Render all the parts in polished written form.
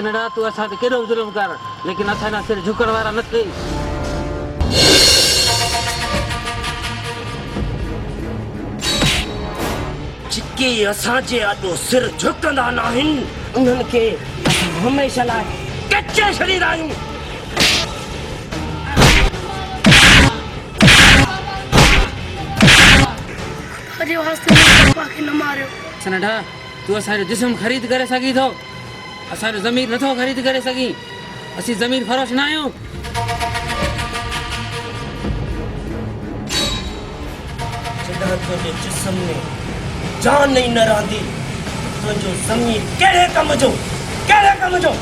सनड़ा तू असा ते केड़ो जुल्म कर लेकिन असा ना सिर झुकण वारा न थी। जिके असांजे आॾो सिर झुकंदा न आहिनि उन्हनि खे असां हमेशह लाइ कचे छॾींदा आहियूं। अजे वास्ते पापा खे न मारियो। सनड़ा तू असांजो जिस्म ख़रीद करे सघी थो, असांजो ज़मीर नथो ख़रीद करे सघी। असीं ज़मीर फरोश न आहियूं। जॾहिं तुंहिंजे जिस्म में जान ई न रहंदी तुंहिंजो ज़मीर कहिड़े कम जो, कहिड़े कम जो?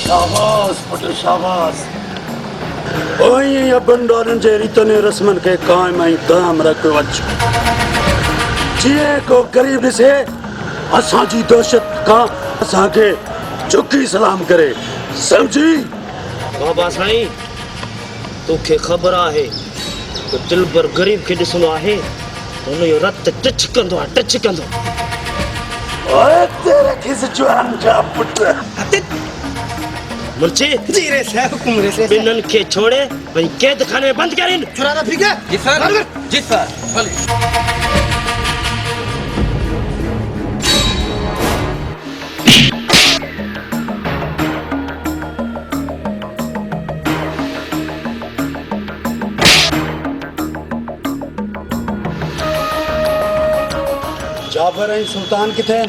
शाबाश पुट शाबाश। ओए बंडोरन जे रीतने रस्मन के कायम ऐं दाम रख वच। जिए को गरीब ॾिसे असांजी दहशत खां असांखे झुकी सलाम करे समझी। बाबा साईं तोखे ख़बर आहे त दिलबर गरीब खे ॾिसणो आहे हुनजो रत टच कंदो आहे, टच कंदो। ओए तेरे खिस जवान जा पुट मुंशी जी रे साहब हुकुम रे से बिन्नन खे छोड़े वही कैद खाने बंद करिन। छुराना ठीक है जी सर, जी सर भले। जाबर ऐं सुल्तान किथे?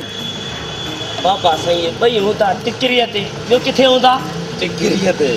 बाबा साईं ॿई हूंदा टिकरीअ ते, ॿियो किथे हूंदा? टिकरीअ ते।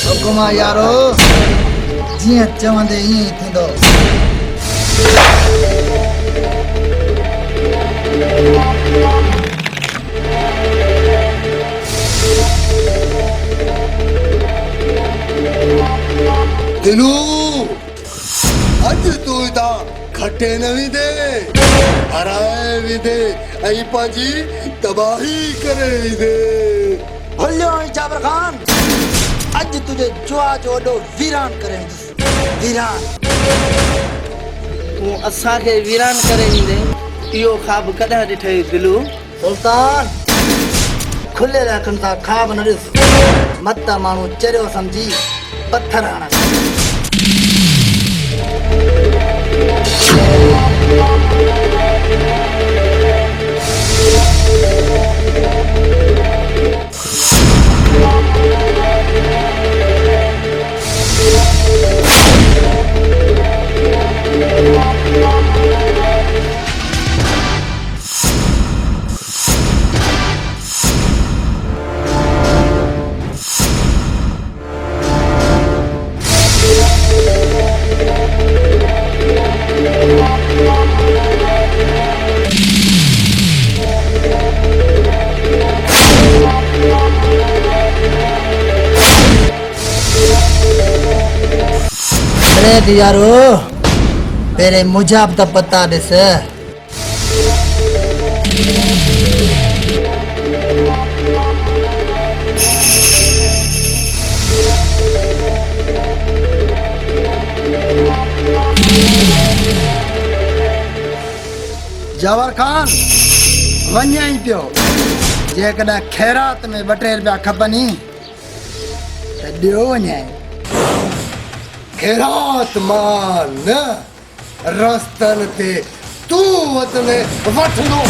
हुकुम यारो जियां चवंदे ईअं ई थींदो। दिलू अज तू इता खटे न विदे हराए विदे ऐं पंहिंजी तबाही करे विदे। हलियो जाबर खान अज तुझे जुआ जो अडो वीरान करे वीरान। तूं असांखे वीरान करे ईंदे इहो ख़्वाब कॾहिं ॾिठई दिलू? सुल्तान खुले रखनि था ख़्वाब न ॾिस, मत माण्हू चरियो सम्झी पत्थर हणनि। यारो पहिरें मुझा बि त पता ॾिस। जवर खान वञई पियो। जेकॾहिं ख़ैरात में 2 टे रुपया खपनि त ॾियो वञाए। ख़ैरात मां न, रस्तनि ते तूं वतने वठंदो।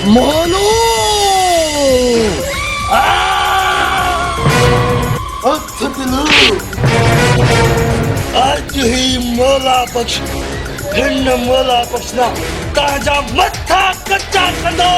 मोनू आज ही मोला बख्श, हिन मोला बख्शना तव्हांजा मथा कचा कंदो।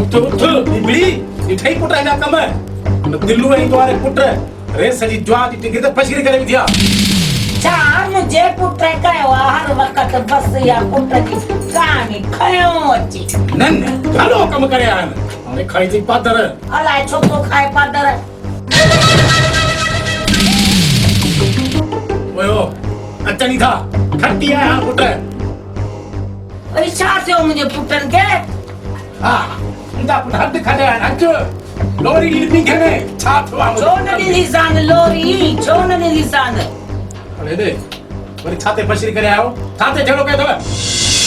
उठ उठ बिबड़ी इठई पुट है ना कम न दिल्लू है तुम्हारे पुट रे सजी ज्वा दी टिके तो पछिरी करे दिया चार मुझे पुट कयो हर वक्त बस या पुट की कहानी खयो अची नन भालो कम करे आन हमने खाई थी पादर अलाए छोको खाए पादर ओयो अच्छा नहीं था खट्टी है हां पुट अरे चार से मुझे पुटन के हां इंदा पुट हद खड़े है अच लोरी लिपी खेने छाप हुआ छोन निशान लोरी छोन निशान अरे दे वरी छाते पछिरी करे आयो छाते झड़ो के दवे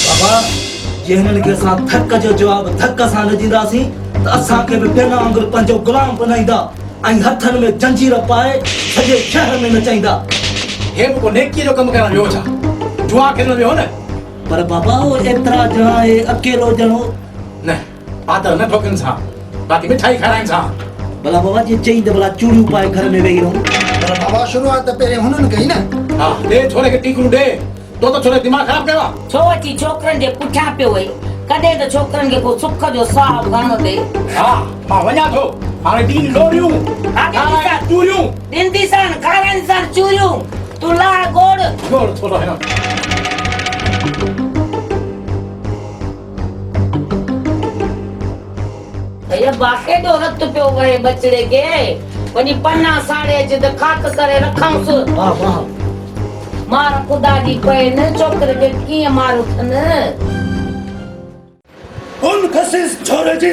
बाबा जेहन के साथ थक जो जवाब थक सां न दींदासीं त असां के बि बिना वांगुरु पंहिंजो गुलाम बनाईंदा ऐं हथनि में जंजीर पाए सॼे शहर में नचाईंदा हे को नेकी जो कम करण वियो छा जुआ खेलण वियो न पर बाबा वो एतिरा ॼणा आहे अकेलो ॼणो न पादर न ठोकन सा बाकी मिठाई खाराइन सा भला बाबा जी चई त भला चूड़ियूं पाए घर में वेही रहूं पर बाबा शुरुआत त पहिरें हुननि कई न हां दे छोरे के टीकरू दे तो छोरे दिमाग खराब कयो छो अची छोकरन जे पुठा पियो वई कदे त छोकरन के को सुख जो साह गानो दे हां मां वञा थो हाणे तीन लोरियूं हां चूड़ियूं दिन दिसान खारन सान चूरियूं तू ला गोड़ थोड़ो है ये बाके दो रत पियो वहे बचड़े के वनी पन्ना साड़े ज द खाक करे रखांस वाह वाह मार खुदा दी पे न छोकरे के की मारू थन उन खसिस छोरे जी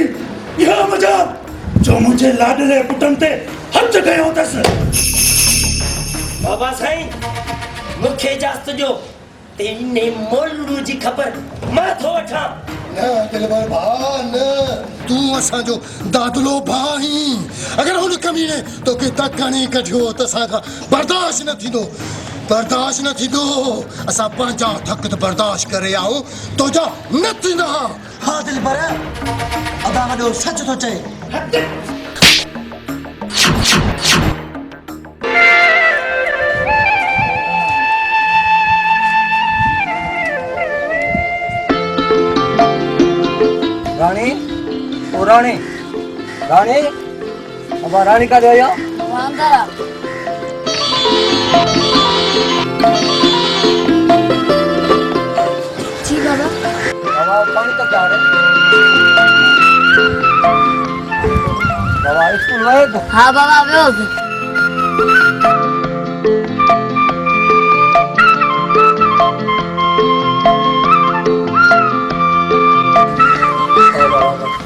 यह मजाक जो मुझे लाडले पुटन ते हथ कयो तस बाबा साईं मूंखे इजाज़त ॾियो तेने मोलू जी ख़बर मां थो वठां न दिलबर भा न तू असांजो दादलो भाई अगर हुन कमीने तो के तकणी कढियो त असांखां बर्दाश्त न थींदो असां पंहिंजा थक त बर्दाश्त करे आऊं तुंहिंजा न थींदा हा दिलबर अदा वॾो सच थो चए रानी ओ रानी रानी अब रानी का दे या वांदरा जी बाबा बाबा पानी तक जा रहे बाबा स्कूल गए तो हाँ बाबा वो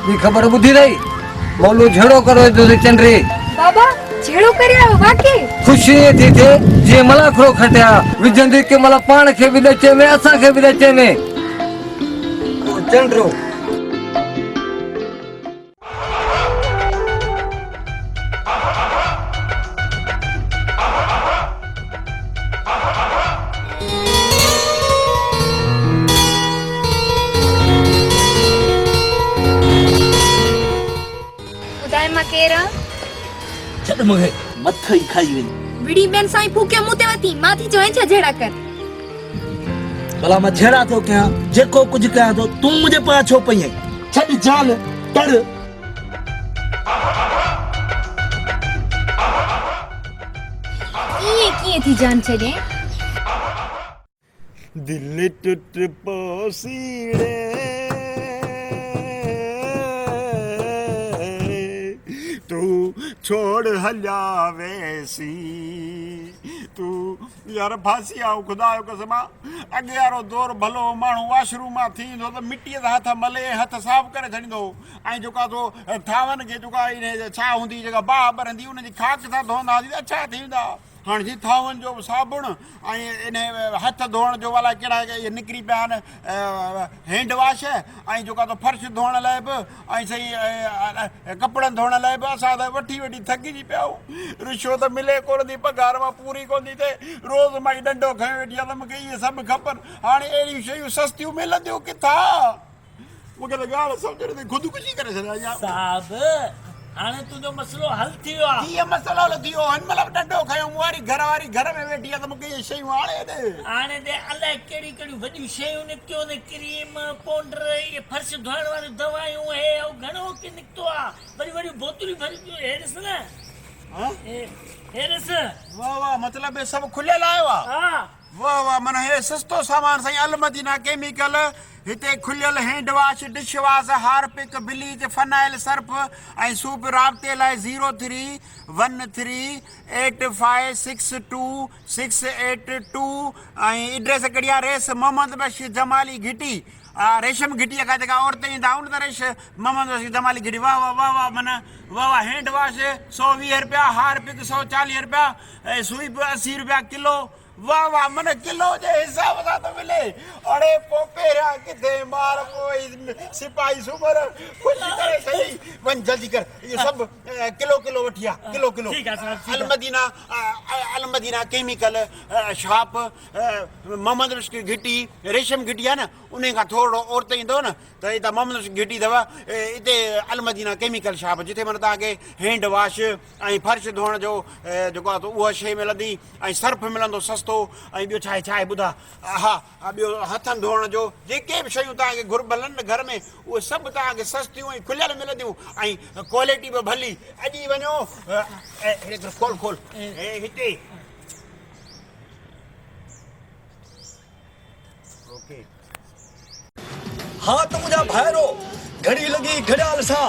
ये खबर बुद्धि रही बोलो झेड़ो करो तो चंद्री बाबा छेड़ो करे आओ बाकी खुशी थी थे जे मला खरो खटिया विजंदी के मला पाण के विदचे में असा के विदचे में चंद्रो उदाय मकेरा छॾ मूंखे मथ ई खाई वई विड़ी बेन साई फूके मुते वती माथी जोए छा झेड़ा कर भला मां झेड़ा थो कयां जेको कुझु कयां थो तूं मुंहिंजे पास छो पई आहीं छॾ जाल पढ़ ये थी जान छड़े दिल टूट पोसीड़े तू छोड़ हलिया वैसी तू यार फांसी आओ खुदा जो कसम अॻे वारो दौर भलो माण्हू वाशरूम मां थींदो त मिटीअ सां हथ मले हथ साफ़ करे छॾींदो ऐं जेका तो थावनि खे जेका इन छा हूंदी जेका बाह ॿरंदी उनजी खाक सां धोईंदा हुआसीं त अच्छा थी वेंदा हाणे जी थावनि जो साबुण ऐं इन हथ धोअण जो अलाए कहिड़ा इहे निकिरी पिया आहिनि हैंड वॉश ऐं जेका तो फर्श धोअण लाइ बि ऐं सही कपिड़नि धोअण लाइ बि असां त वठी थकिजी पिया आहियूं रिश्वत मिले कोन थी पघार मां पूरी कोन थी थिए रोज़ मां ई ॾंडो खयो वेठी आहे त मूंखे इहे सभु खपनि हाणे अहिड़ियूं शयूं सस्तियूं मिलंदियूं किथां मूंखे त ॻाल्हि सम्झ नथी ख़ुदि कुझु करे छॾिया साहब हाणे तुंहिंजो मसइलो हल थी वियो आहे ये मसलो हल थियो हिन महिल डंडो खयो मूं वारी घर में वेठी आहे त मूंखे इहे शयूं आणे ॾे हाणे दे अलाए कहिड़ी कहिड़ियूं वॾियूं शयूं निकितियूं आहिनि क्रीम पाउडर इहे फर्श धोइण वारियूं दवायूं हे घणो की निकितो आहे वॾियूं वॾियूं बोतलूं भरी पियूं हे ॾिस न हे ॾिस वाह वाह मतलब ये सब खुलियल आयो आहे हा वाह वाह माना हे सस्तो सामान साईं अल मदीना केमिकल हिते खुलियल hand wash dish wash Harpic bleach phenyl Surf ऐं सूप राब्ते लाइ 0318562682 ऐं एड्रेस कहिड़ी आहे रेस मोहम्मद बशीर जमाली घिटी रेशम घिटी का जेका औरतें ईंदा उन त रेश मोहम्मद बशीर जमाली घिटी वाह वाह वाह वाह माना वाह वाह हैंड वॉश 120 रुपया हारपिक 140 रुपया ऐं सूप 80 रुपया किलो वाह वाह मन किलो जे हिसाब सां तो मिले अरे पो पहिरियां किथे मार पोइ सिपाही सुबर खुशी करे सही वन जल्दी कर ये सब किलो किलो वठिया किलो किलो ठीक है साहब अल मदीना केमिकल शॉप मोहम्मद बशीर घिटी रेशम घिटी आहे न उन खां थोरो औरत ईंदो न त हितां मोहम्मद बशीर घिटी अथव हिते अल मदीना केमिकल शॉप जिते माना तव्हांखे हैंड वॉश ऐं फर्श धोइण जो जेको आहे उहा शइ मिलंदी ऐं सर्फ मिलंदो सस्तो ऐं ॿियो छा आहे ॿुधा हा ॿियो हथनि धोइण जो जेके बि शयूं तव्हांखे घुरबल आहिनि घर में उहे सभु तव्हांखे सस्तियूं ऐं खुलियल मिलंदियूं ऐं क्वालिटी बि भली अॼु ई वञो खोल खोल हिते ओके हाँ तो मुझा भाइरो घड़ी लगी घड़ियाल सां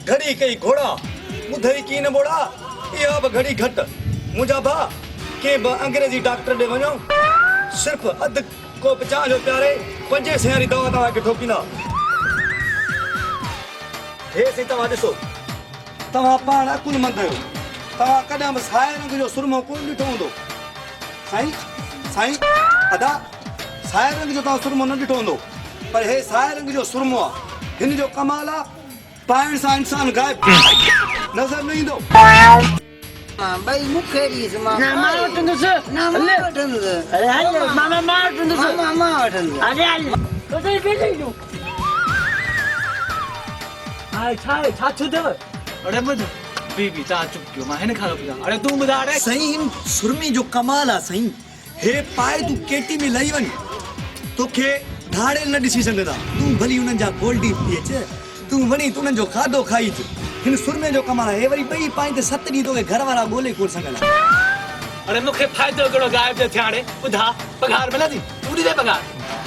घड़ी कई घोड़ा ॿुधई की न बोड़ा इहा बि घड़ी घटि मुंहिंजा भाउ के बि अंग्रेजी डॉक्टर ॾे वञो सिर्फ़ु अधु कोप चांहि जो प्यारे 5 वारी दवा तव्हांखे ठोकींदा हे साईं तव्हां ॾिसो तव्हां पाण अकुलमंद आहियो तव्हां कॾहिं बि साए रंग जो सुरमो कोन ॾिठो हूंदो साईं अदा साए रंग जो तव्हां सुरमो न ॾिठो हूंदो पर हे साए रंग जो सुरमो आहे हिन जो कमाल आहे पाइण सां इंसान गायब नज़र न ईंदो भाई मुखे ॾीस मां मां वठंदुसि मां वठंदुसि अरे हल मां वठंदुसि मां वठंदुसि अरे हल कोई केॾे ॾियूं हाय छा थियो अथव अरे ॿुध बीबी तव्हां चुप कयो मां हिन खां पुछां अरे तूं ॿुधा अरे साईं हिन सुरमी जो कमाल आहे साईं हे पाए तूं केटी में लही वञ तोखे ढाड़े न ॾिसी सघंदा तूं भली हुननि जा गोल्डी पी अच तूं वञी तूं उन्हनि जो खाधो खाई अच हिन सुरमे जो कमाल आहे हे वरी ॿई पाई त 7 ॾींहं तोखे घर वारा ॻोल्हे कोन सघंदा अरे मूंखे फ़ाइदो कहिड़ो गायब जो थिया हाणे ॿुधा पघार मिलंदी तूं ॾिजे पघार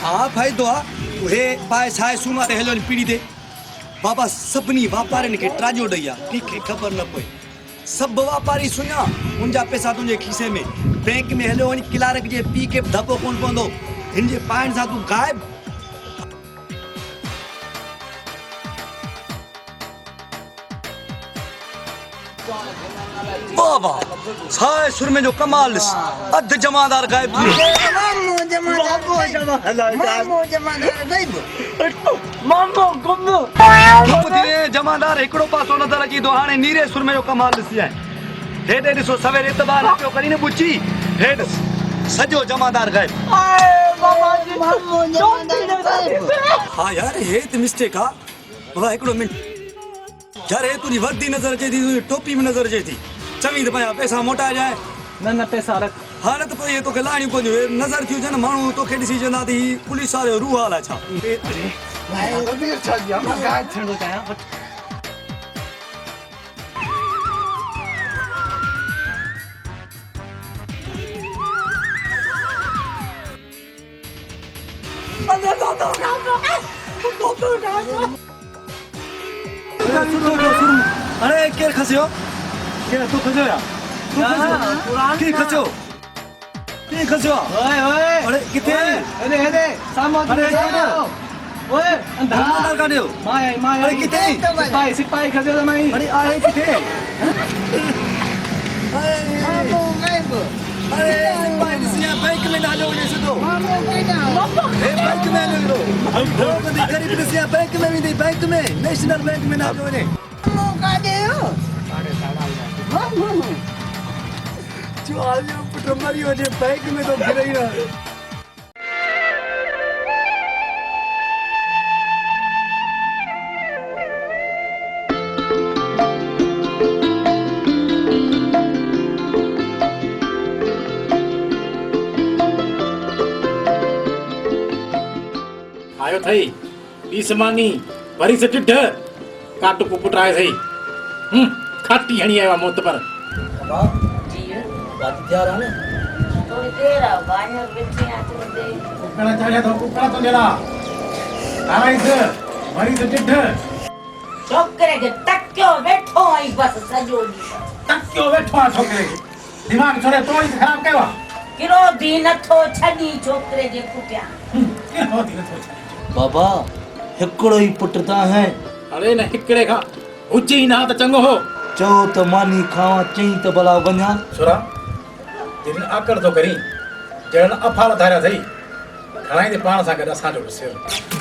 हा फ़ाइदो आहे हे पाए साए सूमा ते हलियो पीढ़ी ते बाबा सभिनी वापारियुनि खे ट्राजो ॾेई आहे कंहिंखे ख़बर न पए सभु वापारी सुञा उनजा पैसा तुंहिंजे खीसे में बैंक में हलियो वञी क्लार्क जे पी के धपो कोन पवंदो हिन जे पाइण सां तूं गायब बाबा साए सुरमे जो कमाल ॾिस अधु जमादार गायब थी वियो जमादार हिकिड़ो पासो नज़र अची थो हाणे नीरे सुरमे जो कमाल ॾिसी आहे हेॾे ॾिसो सवेरे इतबार न पियो करी न ॿुची हे ॾिस सॼो जमादार गायब हा यार हे त मिस्टेक आहे बाबा हिकिड़ो मिंट यार हे तुंहिंजी वर्दी नज़र अचे थी तुंहिंजी टोपी में नज़र अचे थी चङी त पंहिंजा पैसा मोटाए जाए न पैसा रख हा न त पोइ इहे तोखे लाहिणियूं पवंदियूं नज़र थियूं छा न माण्हू तोखे ॾिसी चवंदा त हीउ पुलिस वारो रूह हाल आहे छा अरे केरु खसियो केरु तूं खसियो या केरु खसियो केरु खसियो अरे किथे हेॾे साम्हूं अरे ओए अंधार काढियो अरे किथे सिपाही खसियो त माई अरे आहे किथे अरे सिपाही ॾिसी बैंक में नालो वञे सिधो हे बैंक में हलो ग़रीब ॾिसी बैंक में वेंदी बैंक में नेशनल बैंक में नालो वञे पुट मरी वञे बैंक में तो गिरई रह आयो थई ईसमानी भरी से टिढ काटू को पुटराए थई खाटी हणी आया मोत पर थोड़ी देर आ बाहर बैठे आ तो दे कुकड़ा चाहे तो कुकड़ा तो मेरा आराई से भरी से टिढ छोकरे के टक्क्यो बैठो आई बस सजो दी तक क्यों बैठो आ छोकरे दिमाग छोड़े तो ही खराब केवा किरो दी नथो छडी छोकरे जे पुटिया किरो दी नथो छडी बाबा हिकिड़ो ई पुट ता है अरे न हिकड़े का उची ना त चंगो हो चओ त मानी खावा चई त भला वञा छोरा जिन आकड़ तो करी जण अफाल धारा थई घणाई दे पाण सा गड असांजो सिर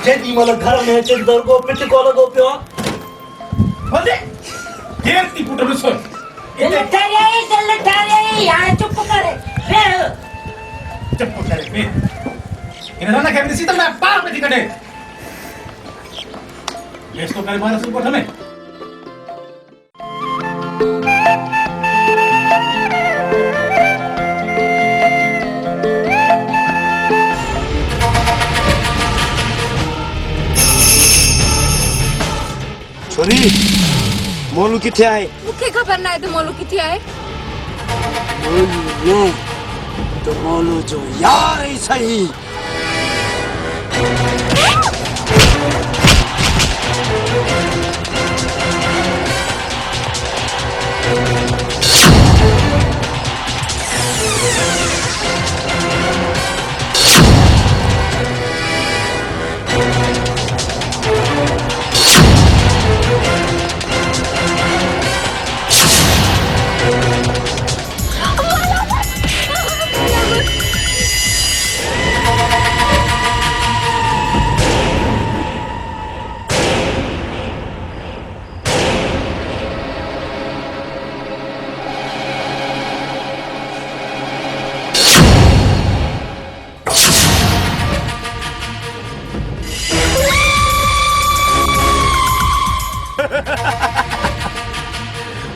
जेॾी महिल घर में अचे दरगो पिट को लॻो पियो बंदे केर ती पुट रुसो दिल ठारे हाणे चुप करे वेह चुप करे बे इन ना के दिसी त मैं पार में थी कटे ये तो करे मारे सुन कोठ में छोरी मोलू किथे आहे मूंखे ख़बर न आहे त मोलू किथे आहे मोलू न तो मोलू जो यार ही सही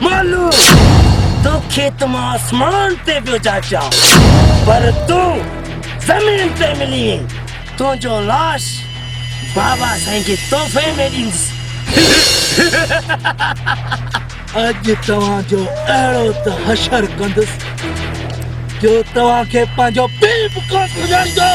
मोलू तो खेत में आसमान ते पियो चाचा पर तू जमीन पे मिली तो जो लाश बाबा साईं के तोहफे में ॾींदुसि अॼु तव्हां जो अहिड़ो त हशर कंदुसि जो तव्हां खे पंहिंजो पीउ बि कोन सुञाणींदो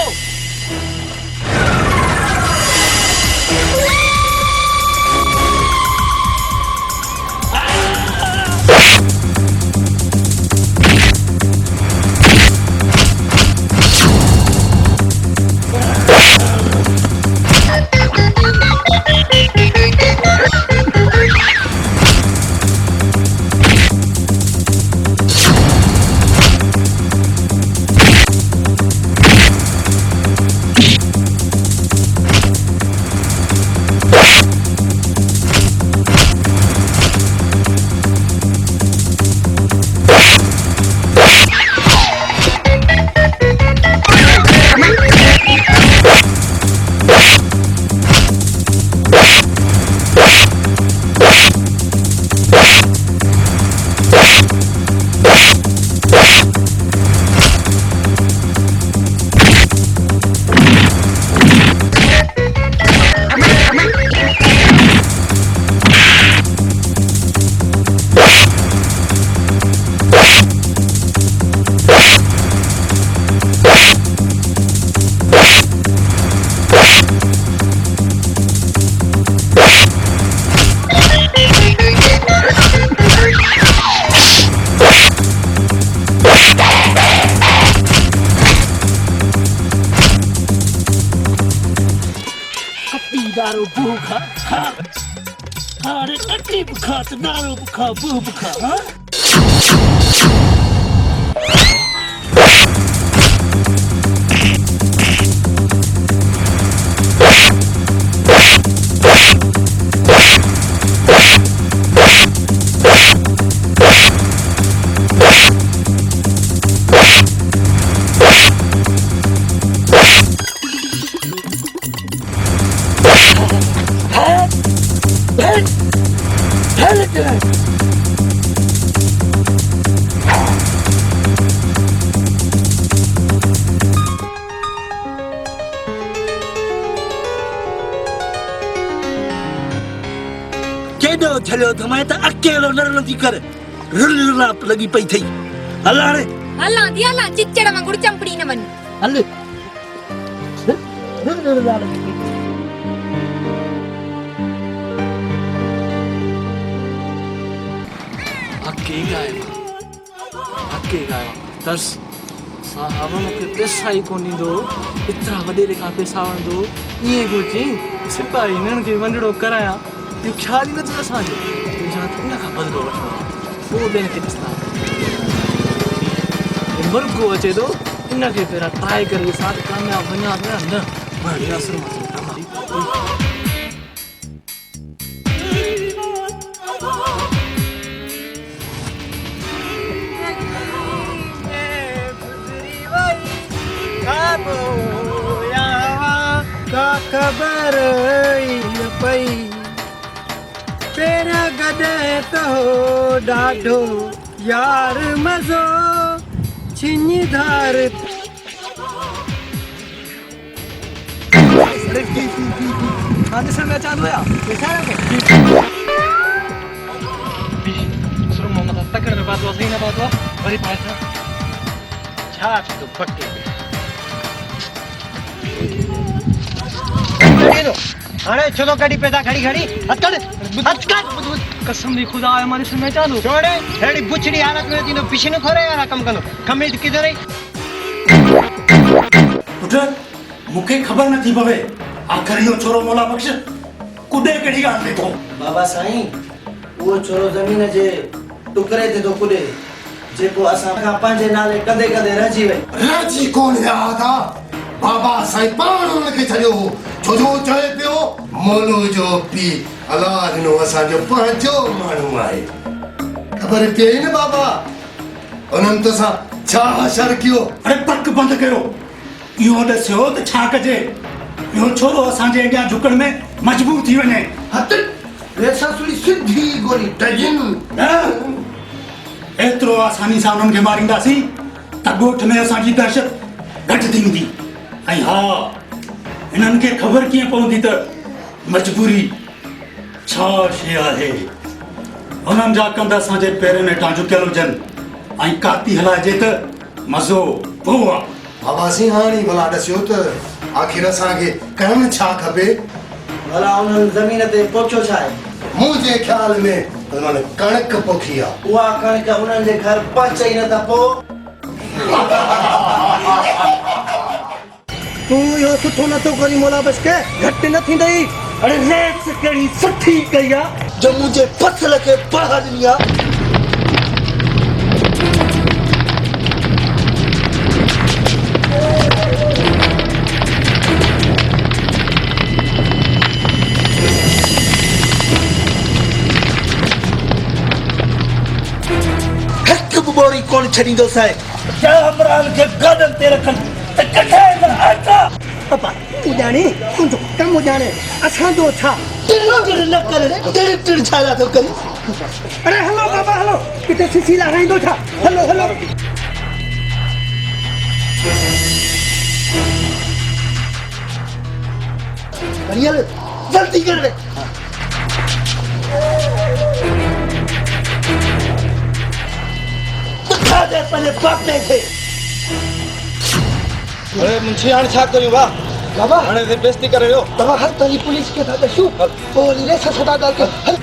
दारू भूखा अरे अट्टी बुखा तो दारू बुखा बू बुखा हाँ एॾो छलियो त मैं त अकेलो न नथी कर रुलाप लगी पई थई हल हाणे हलां चिचड़ वांगुरु चंपड़ी न वञ। हल अकेगा दस साहब मूंखे पैसा ई कोन ॾींदो एतिरा वॾे खां पैसा वठंदो ईअं पियो चई सिपाही हिननि खे वंडड़ो करायां इहो ख़्यालु ई नथो असांजो तुंहिंजा हिन खां बदिलो वठिणो पोइ ॿियनि खे ॾिसंदा मुर्गो अचे थो हिनखे पहिरां ट्राए करे ॾिसां त कामयाबु वञा पिया न बढ़िया असर मां खबर न पई तेरा गॾे त हो ॾाढो यार मज़ो छिनीधार ॾिसण में अचां थो या तकड़ में पातो सही न पातो वरी पासा छा थो पके हाणे छो तो कड़ी पैदा खड़ी हथकड़ कसम दी खुदा है मारे से मैं चालू छोड़े हेड़ी बुछड़ी हालत में तीनो पिछने खोरे वाला कम कनो खमीद किधर है पुट मूंखे ख़बर नथी पवे आख़िर इहो छोरो मौला बख़्श कुॾे कहिड़ी ॻाल्हि ते थो बाबा साईं उहो छोरो ज़मीन जे टुकड़े ते थो कुॾे जेको असां खां पंहिंजे नाले कदे रहिजी वई राजी कौन याद आ बाबा साईं पाण उनखे छॾियो छो जो चए पियो मोनू जो पी अलाह ॾिनो असांजो पंहिंजो माण्हू आहे ख़बर पई न बाबा उन्हनि तो सां छा हशर कयो अरे पक बंदि कयो इहो ॾसियो त छा कजे इहो छोरो असांजे अॻियां झुकण में मजबूर थी वञे हथ रेसा सुली सिधी गोली टजिन एतिरो आसानी सां उन्हनि खे मारींदासीं त ॻोठ में असांजी दहशत घटि थींदी ऐं हा हिननि खे ख़बर कीअं पवंदी त मजबूरी छा शइ आहे हुननि जा कंध असांजे पेरनि हेठां झुकियल हुजनि ऐं काती हलाइजे त मज़ो पोइ आहे बाबा साईं हाणे भला ॾसियो त आख़िर असांखे करणु छा खपे भला उन्हनि ज़मीन ते पोचो छा आहे मुंहिंजे ख़्याल में उन्हनि कणिक पोखी आहे उहा कणिक उन्हनि जे घर पच ई नथा पोइ तूं इहो सुठो नथो करी मोला बस के घटि न थींदई अरे रेस कहिड़ी सुठी कई आहे जो मुंहिंजे फसल खे पढ़ ॾिनी आहे हिकु बि ॿोड़ी कोन छॾींदोसीं जामराल खे गाॾनि ते रखनि त कॾहिं न अचा पापा उजाणे तुंहिंजो कमु उजाणे असांजो छा टिड़ न करे टिड़ छा थो करे अरे हलो बाबा हलो किथे सिसी लॻाईंदो छा हलो हलो हल जल्दी कर रे बता दे पहले बाप ने थे अरे मुंशी हाणे छा करियूं वाह बाबा हाणे ते बेइज्जती करे वियो तव्हां हर तरी पुलिस खे था ॾसू पोइ वरी रेस सदा ॻाल्हि कयो हल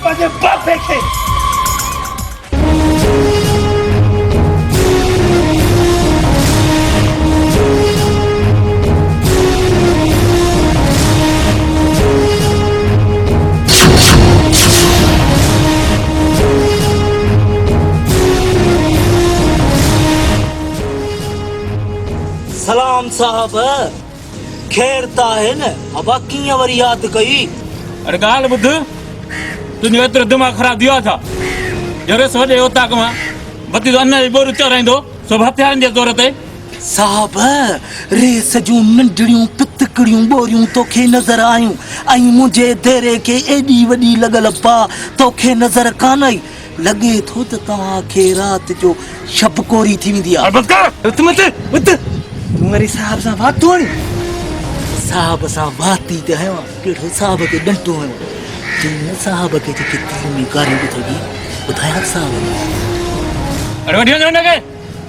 पंहिंजे बापे खे सलाम साहब खैर ता है न अब कीअं वरी याद कई अरे ॻाल्हि ॿुध तुंहिंजो एतिरो दिमाग़ ख़राब थी वियो छा जरे सोचे उतां खां बत्ती तो अन्न बोर चोराइंदो सब हथियारनि जे ज़ोर ते साहब रेस जूं नंढड़ियूं पितकड़ियूं बोरियूं तोखे नज़र आयूं ऐं मुंहिंजे देरे खे एॾी वॾी लॻल पा तोखे नज़र कान आई लॻे थो त तव्हांखे राति जो शबकोरी थी वेंदी आहे तूं वरी साहब सां वातो आणी साहब सां वाती त आहियो कहिड़ो साहब खे डंटो आहियो जिन साहब खे जेके दिलि में कारी थी ॿुधायां साहब अरे वठी वञो हुनखे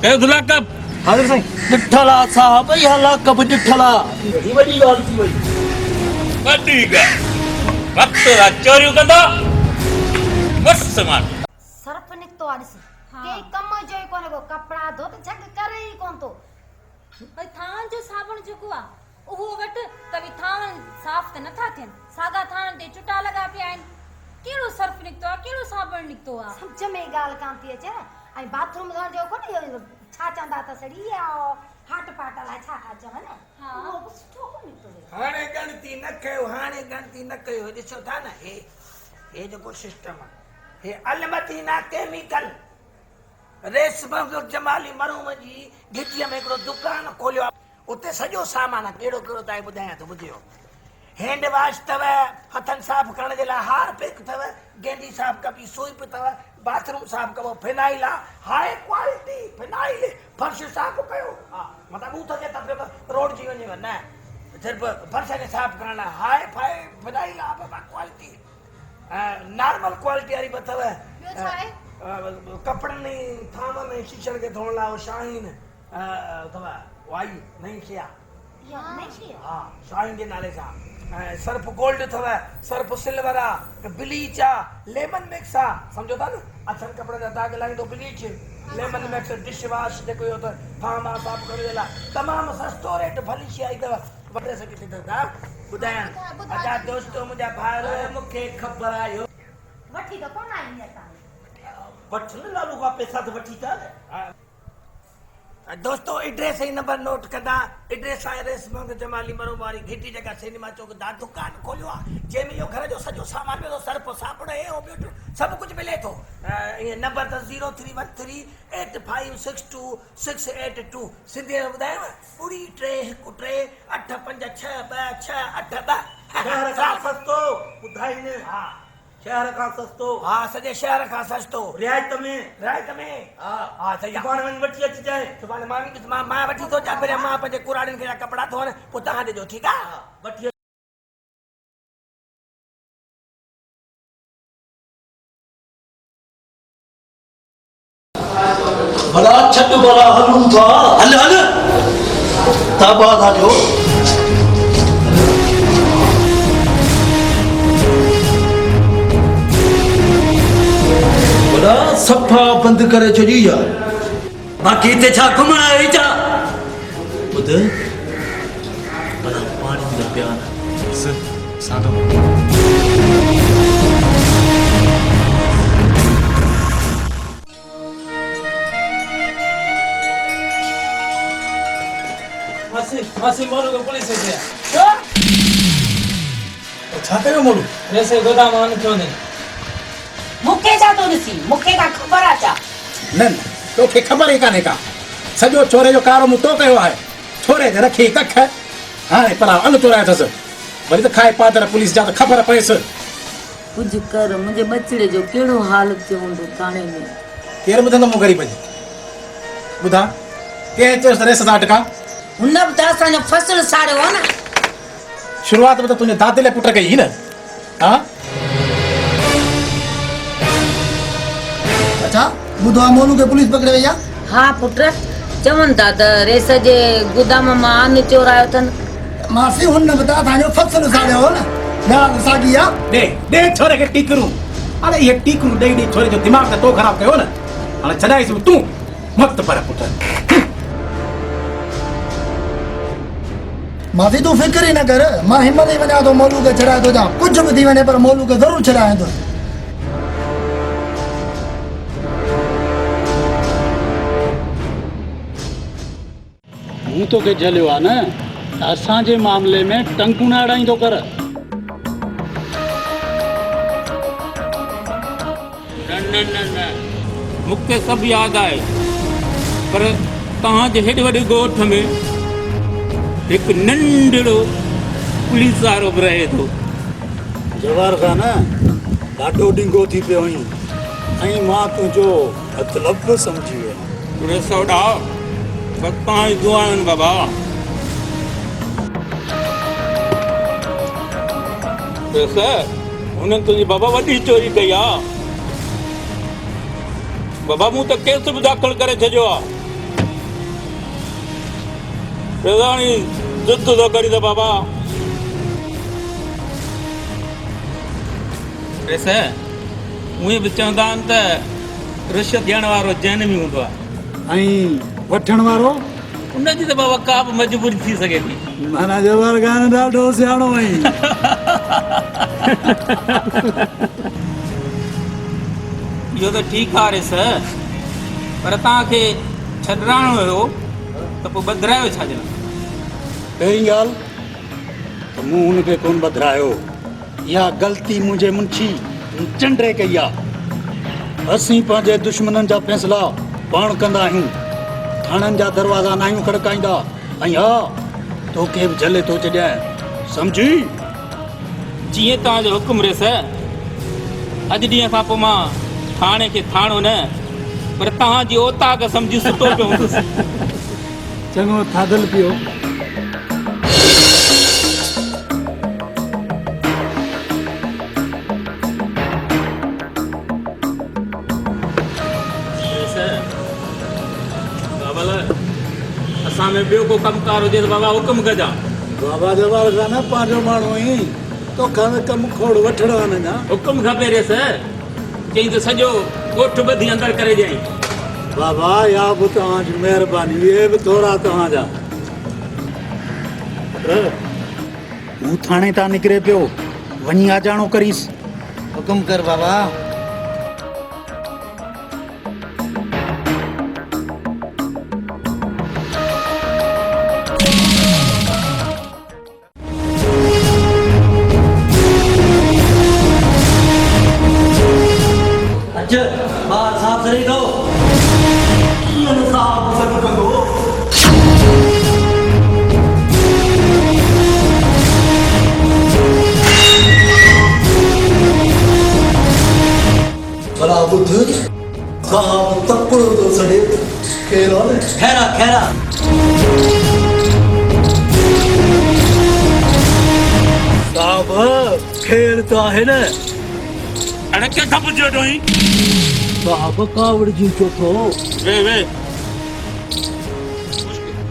कयो दुलाक कब हाज़िर साईं ॾिठल आहे साहब इहा लाक बि ॾिठल आहे वॾी वॾी ॻाल्हि थी वई वॾी ॻाल्हि वक़्तु चोरियूं कंदो मस्तु मार सर्फ निकतो आ ॾिस के कम जो ई कोने को कपड़ा धो त झग करे ई कोन तो भई थान जो साबुण जेको आ उहो वट त भी थान साफ़ त नथा थियन सागा थान ते चुटा लगा पिया आहिनि केड़ो सर्फ निकतो आ केड़ो साबुण निकतो आ समझ में ॻाल्हि कान थी अचे ऐं बाथरूम धोइण जो कोने छा चंदा त सड़ी हाट पाट ला छा चवन हां उहो सुठो कोन निकतो हाणे गणती न कयो हाणे गणती न कयो ॾिसो था न हे जेको सिस्टम आहे हे अलमती ना केमिकल रेशम जमाली मरूम जी गिटीअ में हिकिड़ो दुकान खोलियो उते सॼो सामान कहिड़ो कहिड़ो तव्हांखे ॿुधायां थो ॿुधियो हैंड वॉश अथव हथनि साफ़ करण जे लाइ हारपिक अथव गेंडी साफ़ कबी सोइप अथव बाथरूम साफ़ कबो फिनाइल आहे हाई क्वालिटी फिनाइल फर्श साफ़ कयो हा मतिलबु ॿूथ खे त रोड जी वञेव न सिर्फ़ु फर्श खे साफ़ करण लाइ हाई फाई फिनाइल आहे बाबा क्वालिटी नॉर्मल क्वालिटी वारी बि अथव कपिड़नि थामनि ऐं शीशनि खे धोअण लाइ शाहीन अथव वाई नई शइ आहे हा शाहीन जे नाले सां सर्फ गोल्ड अथव सर्फ सिल्वर आहे ब्लीच आहे लेमन मिक्स आहे सम्झो था न अछनि कपिड़े जा दाग लाहींदो bleach lemon mix dish wash जेको इहो त थाम आहे साफ़ करण जे लाइ तमामु सस्तो रेट भली शइ आई अथव वठे सघी थी ॿुधायां अछा दोस्तो मुंहिंजा भाइर मूंखे ख़बर आहे वठी त कोन आई असां वठ न लालू खां पैसा त वठी था दोस्तों एड्रेस ही नंबर नोट कंदा एड्रेस आहे रेशम जमाली मरो वारी घिटी जगह सिनेमा चौक दा दुकान खोलियो आहे जंहिंमें इहो घर जो सॼो सामान मिलंदो सर्फ साबुण हे हो ॿियो सभु कुझु मिले थो ईअं नंबर त 03138562 सिंधी में ॿुधायांव 3 शहर खां सस्तो ॿुधाईंदे हा शहर खां सस्तो हा सॼे शहर खां सस्तो रियायत में हा हा सही आहे सुभाणे वञी वठी अचिजांइ सुभाणे मां वठी थो अचां पहिरियां मां पंहिंजे कुराड़ियुनि खे कपिड़ा धोअण पोइ तव्हां ॾिजो ठीकु आहे वठी भला छॾ भला हलूं था हल हल ताबाद हलियो सफ़ा बंदि करे छॾी यार बाक़ी हिते छा घुमण आहे छा ॿुध भला पाणी जा प्यार मासी मोनू को पुलिस से छा कयो मोनू रेसे गोदाम आने क्यों नहीं मूंखे छा थो ॾिसी मूंखे का ख़बर आहे छा न न तोखे ख़बर ई कान्हे का सॼो छोरे जो कारो मूं तो कयो आहे छोरे ते रखी कख हाणे पर अन चोरायो अथसि वरी त खाए पादर पुलिस जा त ख़बर पएसि कुझु कर मुंहिंजे बचिड़े जो कहिड़ो हाल थियो हूंदो थाणे में केरु ॿुधंदो मूं ग़रीब जी ॿुधां कंहिं चयोसि रेस था अटका हुन बि त असांजो फसल साड़ियो आहे न शुरूआत में त तुंहिंजे दादे लाइ पुट कई न हा अच्छा ॿुधो आहे मोनू खे पुलिस पकड़े वई आहे हा पुट चवनि था त रेस जे गोदाम मां अन चोरायो अथनि मासी हुन बि त असांजो फसल साड़ियो हो न ॻाल्हि साॻी आहे ॾे छोरे खे टीकरूं अरे इहे टीकरूं ॾेई छोरे जो दिमाग़ त तो ख़राबु कयो न हाणे छॾाईसि तूं मत पर पुट मासी तूं फिक्र ई न कर मां हिमत ई वञा थो मोलू खे छॾाए थो ॾियां कुझु बि थी वञे पर मोलू खे ज़रूरु छॾाईंदो मूं तोखे झलियो आहे न त असांजे मामले में टंकू न अड़ाईंदो कर न मूंखे सभु यादि आहे, पर तव्हांजे हेॾे वॾे ॻोठ में हिकु नंढड़ो पुलिस वारो बि रहे थो। जवार खान ॾाढो ॾींगो थी पियो आहीं ऐं मां तुंहिंजो मतिलबु बि सम्झी वियुमि। पूरे सौडा बस तव्हांजी दुआ आहिनि बाबा। हुननि तुंहिंजी बाबा वॾी चोरी कई आहे। बाबा मूं त केस बि दाख़िल करे छॾियो आहे। हाणे ज़िद थो करी त बाबा उहे बि चवंदा आहिनि त रिश्वत ॾियण वारो जैन में हूंदो आहे ऐं वठण वारो उनजी त बाबा का बि मजबूरी थी सघे थी। माना जवार खान ॾाढो सियाणो आहीं। इहो त ठीकु आहे रेस, पर तव्हांखे छॾाइणो हुयो त पोइ बदिरायो छाजे लाइ? पहिरीं ॻाल्हि त मूं हुनखे कोन बदिरायो। इहा ग़लती मुंहिंजे मुंशी चंडे कई आहे। असीं पंहिंजे दुश्मननि जा फ़ैसिला पाण कंदा आहियूं, थाणनि जा दरवाज़ा न आहियूं खड़काईंदा। ऐं हा, तोखे बि झले थो छॾियां, सम्झी? जीअं तव्हांजो हुकुम रेस। अॼु ॾींहं खां पोइ मां थाणे खे थाणो न, पर तव्हांजी औताक सम्झी सुठो पियो हूंदुसि। चङो थाधल पियो। असां में ॿियो को कमकार हुजे त बाबा हुकुम कजां। बाबा जवार खान पंहिंजो माण्हू आहीं, तोखां त कमु खोड़ वठणो आहे न। हुकुम खपे रेस, चई त सॼो ॻोठ ॿधी अंदरि करे ॾियईं। बाबा या बि तव्हांजी महिरबानी, इहे बि थोरा तव्हांजा। हू थाणे तां निकिरे पियो, वञी अजाणो करीसि। हुकुम कर बाबा। बाहर साफ सही दो। साफ सही दो। भला बुद्ध साहब तकड़ो तो सड़े खेरा ने खैरा खैरा साहब खेर तो है न। अरे क्या खप जोड़ोई? साहब कावड़ जी चोथो। वे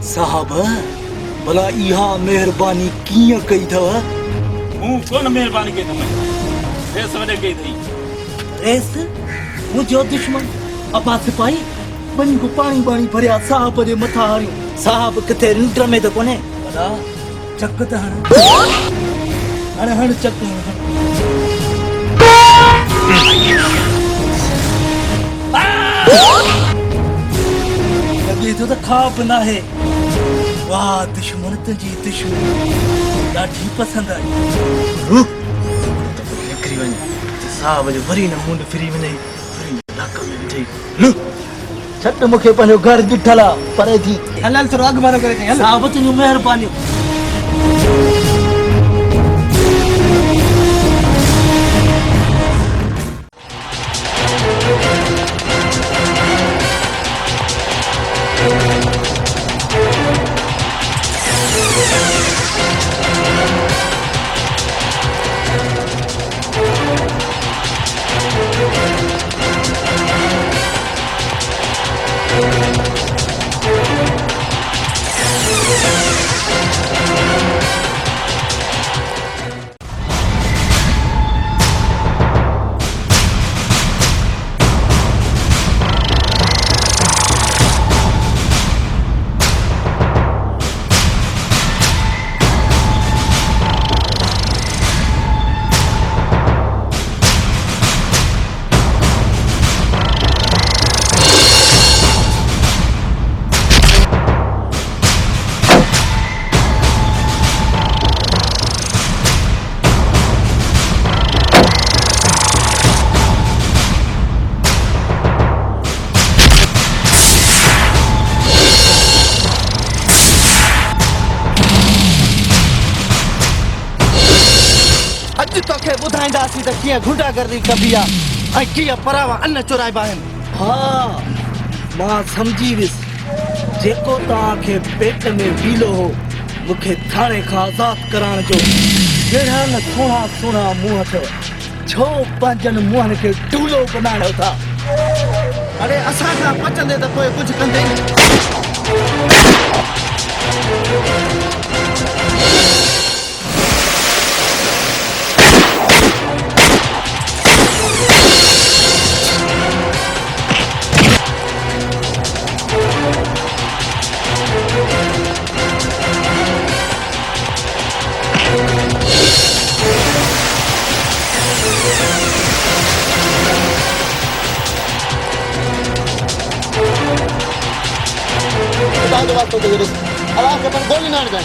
साहब भला इहा मेहरबानी कीअं कई अथव? हूं कोन मेहरबानी कई अथव, रेस वॾे कई अथई। रेस मुंहिंजो दुश्मन अबा सिपाही वञी को पाणी बाणी भरिया साहब जे मथां हणियो। साहब किथे निंड में त कोन्हे? भला चक त हण, हण चक हण। लॻे थो त खाप न आहे। वाह दुश्मन तुंहिंजी दुश्मनी ॾाढी पसंदि आई। निकिरी वञ, साहब जो वरी न मुंड फिरी वञे, वरी नाक में विझे। छट मूंखे पंहिंजो घर ॾिठल आहे परे थी। हलल थोरो अॻु वारो करे साहब तुंहिंजूं महिरबानियूं। ॿुधाईंदासीं त कीअं गुंडागर्दी कबी आहे ऐं कीअं परावा अन्न चुराइबा आहिनि। हा मां सम्झी वियुसि, जेको तव्हांखे पेट में वीलो हो मूंखे थाणे खां आज़ादु कराइण जो। जहिड़ा न सुहिणा सुहिणा मुंहं अथव, छो पंहिंजनि मुंहंनि खे डूलो बनायो था? अरे असां खां पचंदे त पोइ कुझु कंदे। अलाह के पर गोली ना जाए।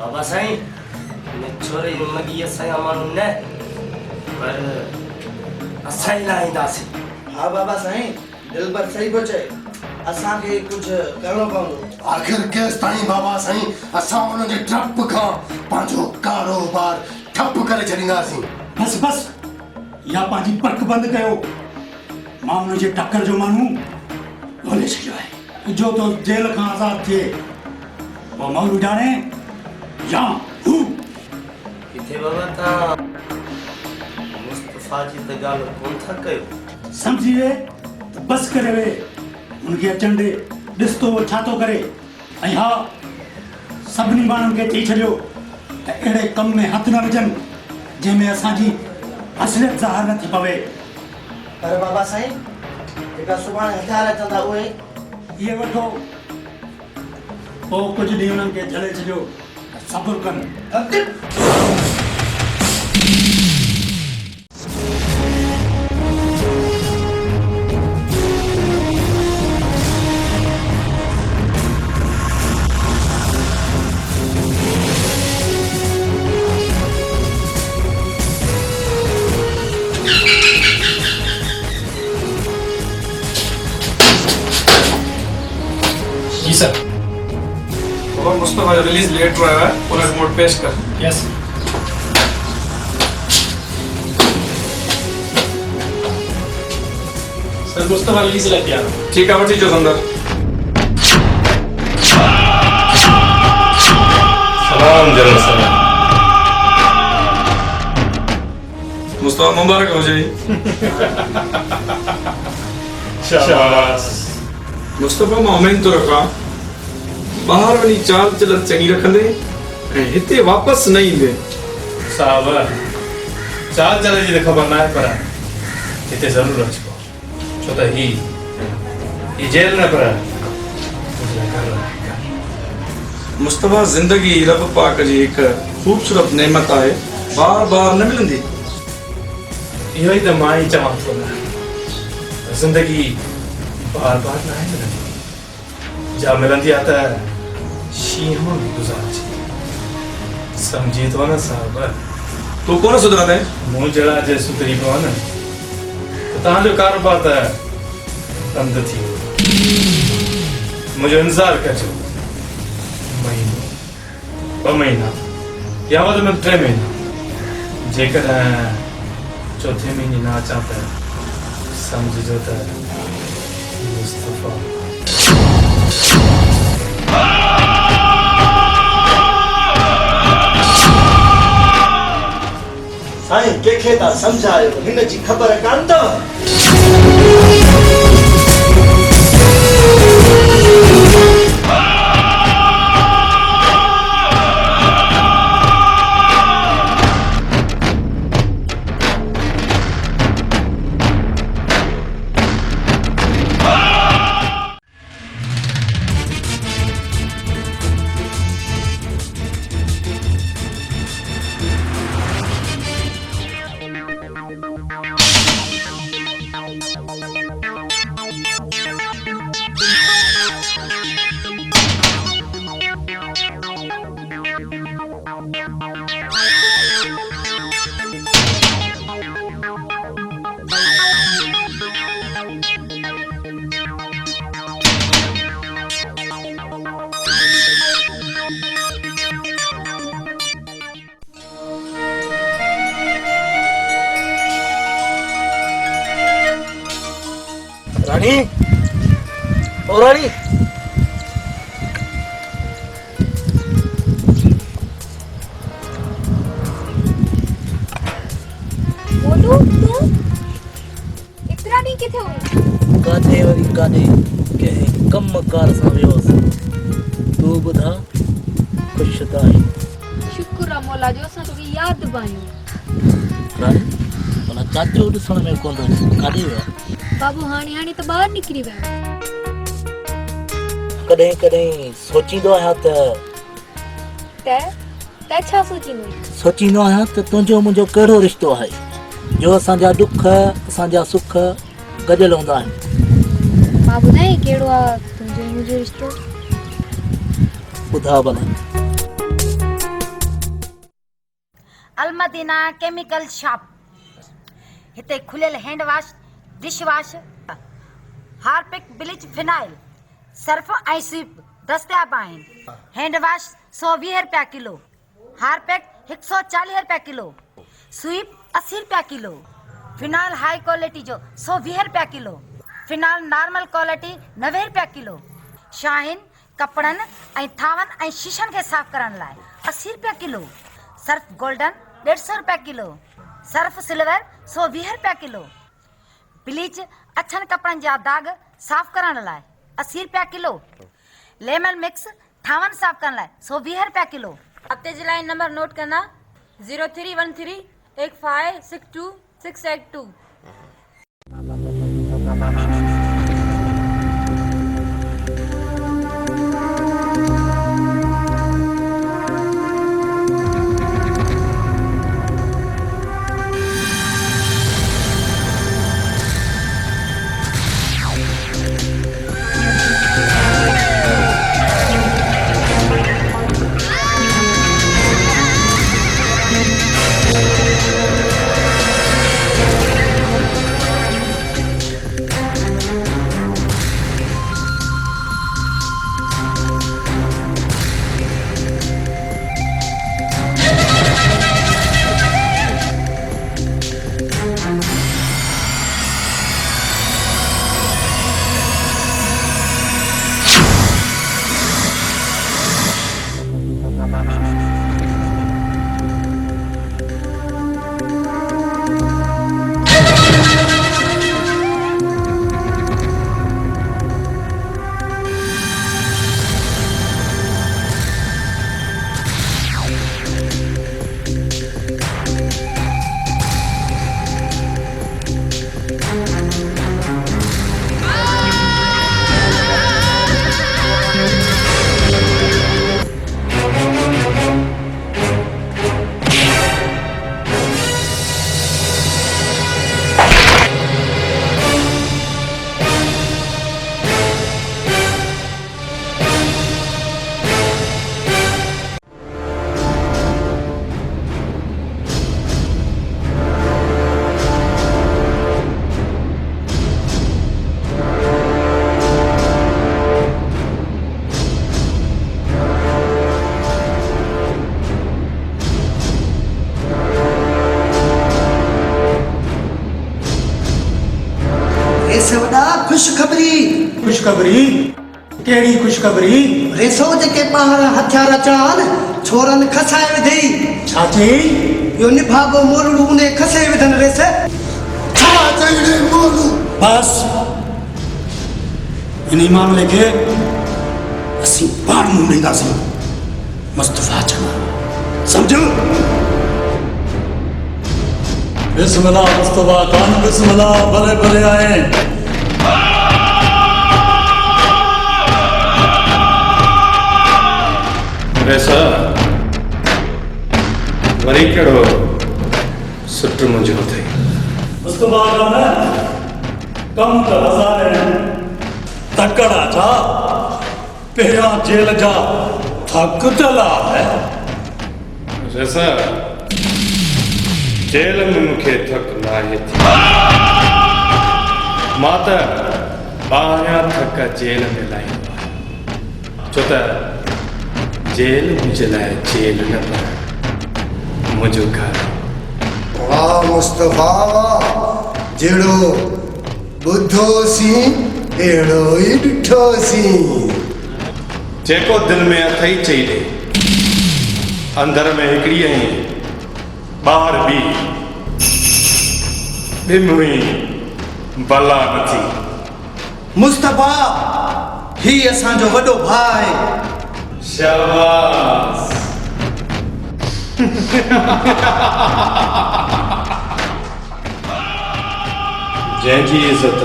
बाबा साईं ने छोरे मगी असां माण्हू न पर असां ई लाहींदासीं। हा बाबा साईं, दिलबर सही पियो चए, असांखे कुझु करिणो पवंदो। आखिर केस ताईं बाबा साईं असां उन्हनि जे ट्रप खां पंहिंजो कारोबार ठप करे छॾींदासीं। बस बस या पंहिंजी पक बंदि कयो। मां हुन जे टकर जो माण्हू ॻोल्हे छॾियो आहे, जो तो जेल खां आज़ादु थिए पोइ मौलू ॼाणे या हू। किथे बाबा तव्हां मुस्तफ़ा जी त ॻाल्हि कोन था कयो? सम्झी वे त बस करे वे, हुनखे अचण ॾे, ॾिस तो वो छा थो करे। ऐं हा सभिनी माण्हुनि खे चई छॾियो त अहिड़े कम में हथ न विझनि जंहिंमें असांजी असलियत ज़ाहिर न थी पवे। पर बाबा साईं जेका सुभाणे हथियार अचंदा उहे इहे वठो, पोइ कुझु ॾींहं हुननि खे झले छॾियो, सब्र कनि। जी सर। बाबा मुस्तफा जो रिलीज लेटर आया है, पूरा रिमोट पेश कर। यस। सर मुस्तफा रिलीज लेके आ रहा हूँ। ठीक है वठी जो अंदर। सलाम जनरल सलाम। मुस्तफा मुबारक हो जाए। शाबाश। मुस्तफा मां उमेद तो रखा बाहर वही चाल चलत चंगी रखंदे ऐं हिते वापसि न ईंदे। साहब चाल चल जी खबर ना है पर हिते ज़रूर अचो छो त ही जेल न पर मुस्तफा ज़िंदगी रब पाक जी एक खूबसूरत नेमत है बार बार न मिलंदी। इहो ही त मां ही चवां थो न ज़िंदगी बार बार न आहे मिलंदी जा मिलंदी आहे त शींहं बि गुज़ारजी समझी तो ना साहब तू कौन सुधरा दे मुंह जड़ा जे सुधरी पो न तो तां जो कारोबार त बंद थी मुझे इंतजार कजो महीनो 2 महीना या वध में 3 महीना जेकर चौथे महीने ना अचा त समझो त मुस्तफा साईं कंहिंखे था सम्झायो हिन जी ख़बर कान अथव। रानी ओ रानी बोलू तू इतना नहीं किथे हुई काथे वरी काथे के कम कार सां वियोसि तू ॿुधा ख़ुशि त आहीं शुक्र आहे मौला जो असां तोखे यादि बि आहियूं। रानी माना चाचो ॾिसण में कोन थो काॾे वियो बाबू हाणे हाणे त ॿाहिरि निकिरी वियो। कॾहिं कॾहिं सोचींदो आहियां त छा सोचींदो सोचींदो आहियां त तुंहिंजो मुंहिंजो कहिड़ो रिश्तो आहे जो असांजा दुख असांजा सुख गॾियल हूंदा आहिनि। मां ॿुधाए कहिड़ो आहे तुंहिंजो मुंहिंजो रिश्तो ॿुधा भला। अलमदीना केमिकल शॉप हिते खुलियल hand wash dish wash Harpic bleach phenyl Surf ऐं स्वीप दस्तियाब आहिनि। हैंड वॉश 120 रुपया किलो, हार्पिक 140 रुपया किलो, स्वीप 80 रुपया किलो, फिनाइल हाई क्वालिटी जो 120 रुपया किलो, फिनाइल नॉर्मल क्वालिटी 90 रुपया किलो, शाहीन कपड़नि ऐं थावनि ऐं शीशनि खे साफ़ करण लाइ 80 रुपया किलो, सर्फ गोल्डन 150 रुपया किलो, सर्फ सिल्वर 120 रुपया किलो, ब्लीच अछनि कपड़नि जा दाग साफ़ करण लाइ 80 रुपया किलो, लेमन मिक्स थावनि साफ़ करण लाइ 120 रुपया किलो। हफ्ते जी लाइन नंबर नोट करना 03138562 62 खुशखबरी केड़ी खुशखबरी रेसो जेके ॿार हथियार अचण छोरन खसाए विधई छाची यो निभागो मोरड़ू ने खसे विधन रेस छा चईड़े मोलू बस इन मामले के असी पाण मुंडींदासीं मुस्तफा चना समझो बिस्मिल्लाह मुस्तफा खान बिस्मिल्लाह भले भले आए वैसा वरी कहिड़ो सुठ मुंहिंजो अथई मुस्तफा खान कम त हज़ार तकड़ा छा पहिरियां जेल जा थक तला है वैसा जेल में मूंखे थक नाहे थी मां त ॿाहिरियां थक जेल में लाहींदो आहियां छो त जेल मुझे लाए जेल न पर मुझो घर वाह मुस्तफा जेड़ो बुद्धो सी एड़ो ही डिठो सी जेको दिल में अथई चई दे अंदर में हिकड़ी आई बाहर भी बिमड़ी बला नथी मुस्तफा ही असांजो वॾो भाई शाबाश जंहिंजी इज्जत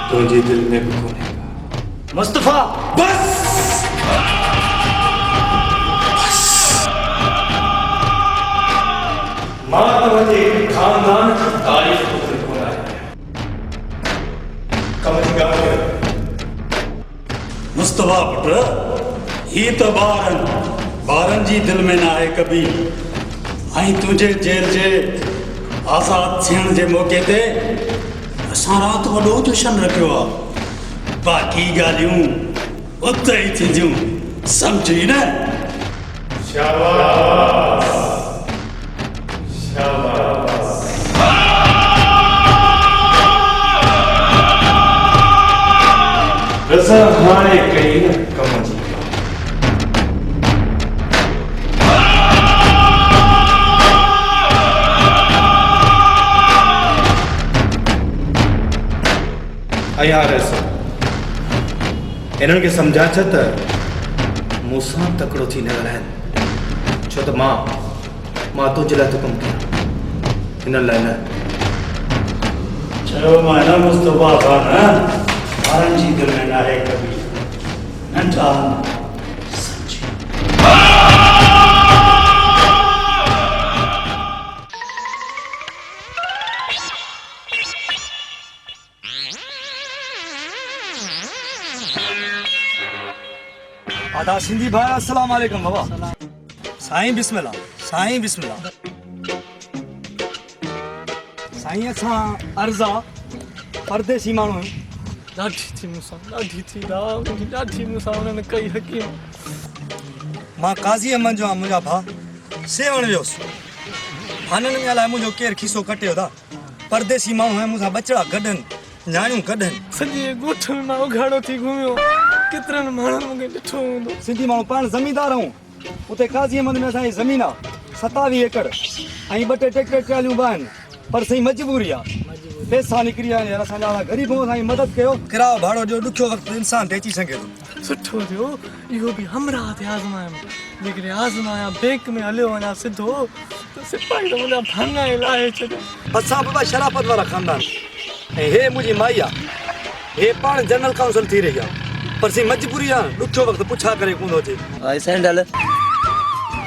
तुंहिंजे दिल में भी कोन्हे मुस्तफा बस मां तुंहिंजे खानदान जी तारीफ़ कोन आहे कम जी ॻाल्हि मुस्तफा पुट ही तो ॿारनि जी दिल में ना है कभी आई तुझे जेल जे आज़ाद थियण जे मौके ते असां रात वॾो जशन रखियो आहे बाक़ी ॻाल्हियूं उते ई थींदियूं समझी न शाबाश शाबाश रज़ा हाणे कई न कम जी यार इन्हनि खे सम्झा छ त मूंसां तकिड़ो थी न ॻाल्हाइनि छो त मां तुंहिंजे लाइ थो कमु कयां हिन लाइ न चयो मां न मुस्तफा खान ॿारनि जी दिल में न आहे कभी नंढा आदा सिंधी भाई अस्सलाम वालेकुम बाबा साईं बिस्मिल्लाह साईं बिस्मिल्लाह साईं असां अर्ज़ा परदेसी माण्हू आहियूं ॾाढी थी मूंसां ॾाढी थी ॾाढी मूंसां उन्हनि कई हकीम मां काज़ी अहमद जो आहियां मुंहिंजा भाउ सेवण वियोसि हाननि में अलाए मुंहिंजो केरु खीसो कटियो था परदेसी माण्हू आहिनि मूंसां बचड़ा गॾनि न्याणियूं गॾनि सॼे ॻोठ में मां उघाड़ो थी घुमियो केतिरनि माण्हुनि मूंखे ॾिठो हूंदो। सिंधी माण्हू पाण ज़मींदार आहियूं। उते काज़ी अहमद में असांजी ज़मीन आहे 27 एकड़ ऐं 2 टे ट्रैक्टर ट्रालियूं बि आहिनि, पर सही मजबूरी आहे, पैसा निकिरी विया आहिनि। असांजा ग़रीबों असांजी मदद कयो। किरायो भाड़ो जो ॾुखियो वक़्तु इंसान बेची सघे थो। सुठो थियो इहो बि हमरा ते आज़मायुमि। जेकॾहिं आज़माया बैंक में हलियो वञा सिधो त सिपाही त मुंहिंजा भाङा ई लाहे छॾिया। असां बाबा शराफ़त वारा ख़ानदान ऐं हे मुंहिंजी माई आहे। हे पाण जनरल काउंसिल थी रही आहे, पर सही मजबूरी आहे। ॾुखियो वक़्तु पुछा करे कोन थो अचे। सैंडल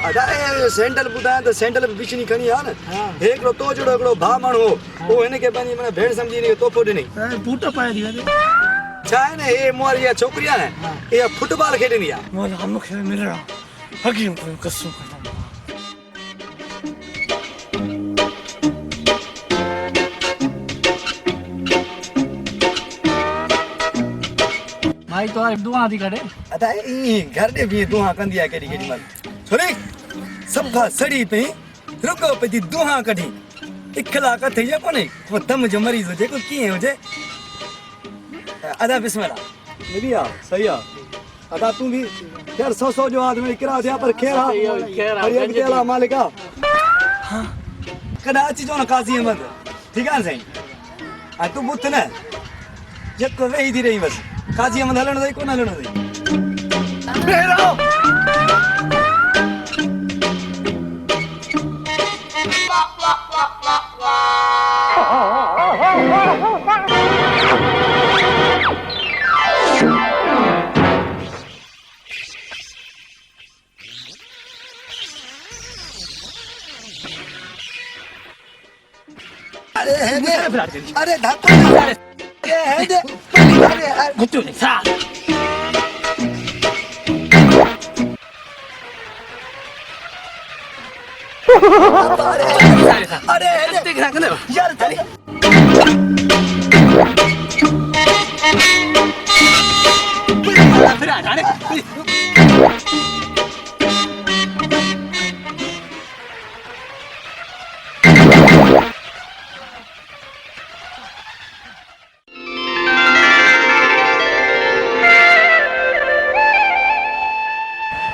अरे सैंडल ॿुधायां त सैंडल बि बिचनी खणी आहे न। हे हिकिड़ो तो जहिड़ो हिकिड़ो भाउ माण्हू हो, उहो हिनखे पंहिंजी माना भेण सम्झी हिनखे तोहफ़ो ॾिनई। बूट पाए थी वञे छा आहे न, हे मूं वारी इहा छोकिरी आहे न, इहा फुटबॉल खेॾंदी आहे। मौला मूंखे मिलणा हकीम कोई कसम खणा। भाई तो दुआ थी करे अदा ई घर दे भी दुआ कंदी आहे केडी केडी मल छोरी सभा सड़ी पे रुको पे दी दुआ कढी इखला का थे कोने वो दम जो मरीज हो जे को की हो जे अदा बिस्मिल्लाह नबी आ सही आ अदा तू भी यार 100 जो आदमी किरा दिया पर खेरा हरिया के अल्लाह मालिका हां कदा अची जो न काजी अहमद ठीक है सही आ तू बुत न जको वेही दी रही बस काजी अहमद हलण दई कोन हलण दई फेरो अरे धाको ये है दे अरे मुट्ठू ने सा अरे यार तारी फिर आ जाने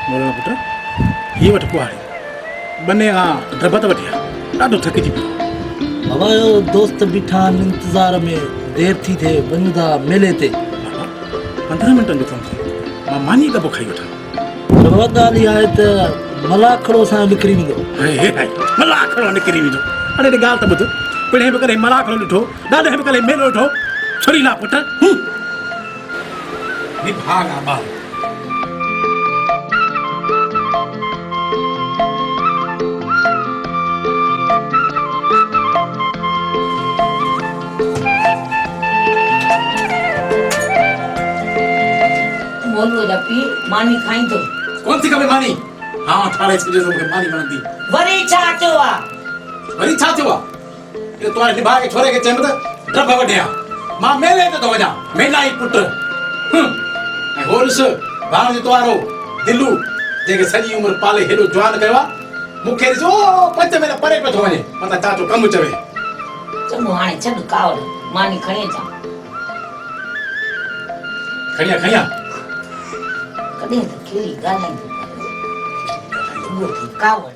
मोरा पुट ये वठ कुआड़ी बने ड्रबत वठिया ॾाढो थकिजी पियो बाबा यो दोस्त बीठा इंतजार में देर थी थे वञा मेले ते 15 मिंटनि जो कमु थियो मां मानी दॿो खाई वठां बाबा ॻाल्हि इहा आहे त मलाखड़ो सां निकिरी वेंदो मलाखड़ो निकिरी वेंदो अरे ॻाल्हि त ॿुध पिणे बि करे मलाखड़ो ॾिठो ॾाढे बि करे मेलो ॾिठो छुरी ला पुट निभागा ॿार बोलो जपी मानी खाई तो कौन सी कभी मानी हां ठाणे छे जो मूंखे मानी वणंदी वरी छा थियो आ ये तो निभा के छोरे के चेम त ड्रब वढिया मां मेले ते तो वजा मेला ही पुट ऐं होरस भाण जो तवारो दिलू जेके सजी उम्र पाले हेडो जवान कयो मूंखे ॾिसो 5 महीना परे पे थो वञे मता चाचो कम चवे चलो हाणे छड कावड़ मानी खणी जा खणिया कॾहिं त कहिड़ी ॻाल्हि उहो कावड़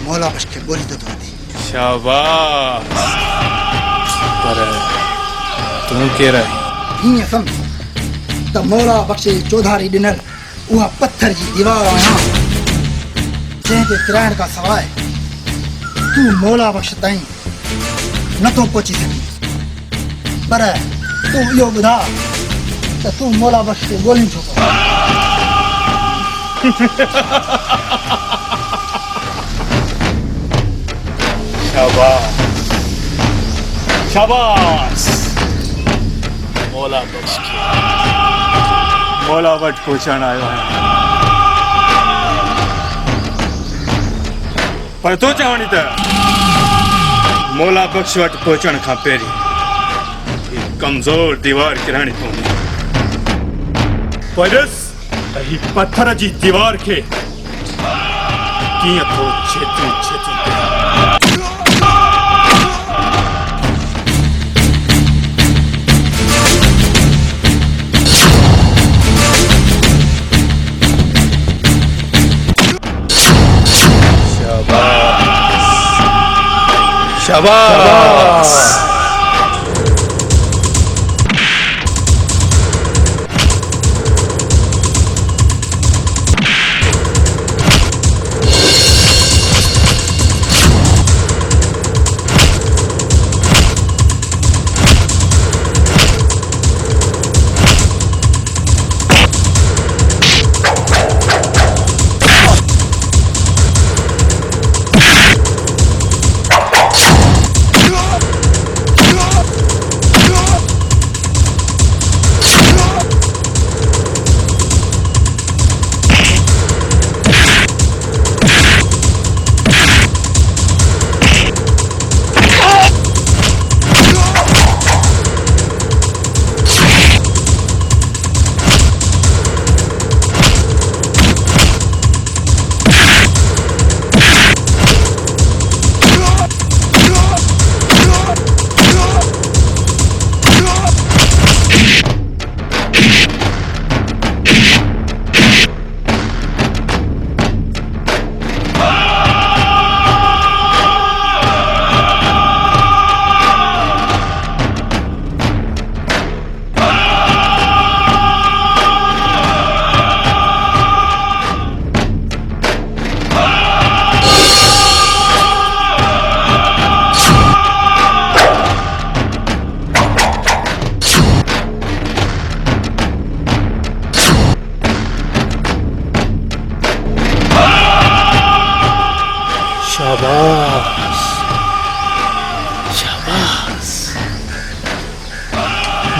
मौला बख्श के बोली तो दी शाबाश पर तू केर है हीअं सम्झ त मौला बख्श चौधारी ॾिनल उहा पत्थर जी दीवार आहियां जंहिं ते किराइण खां सवाइ तू मौला बख्श ताईं नथो पहुची सघीं पर तूं इहो ॿुधा त तूं मौला बख्श खे ॻोल्हियूं छो कोन शाबाश शाबाश मौला बख्श खे मौला वटि पहुचण आयो आहियां पर तो चवणी त मौला बख्श वटि पहुचण खां पहिरीं ही कमज़ोर दीवार किराइणी पवंदी पर ॾिस त ही पत्थर जी दीवार खे कीअं थो छेतरी छेतरी शाबाश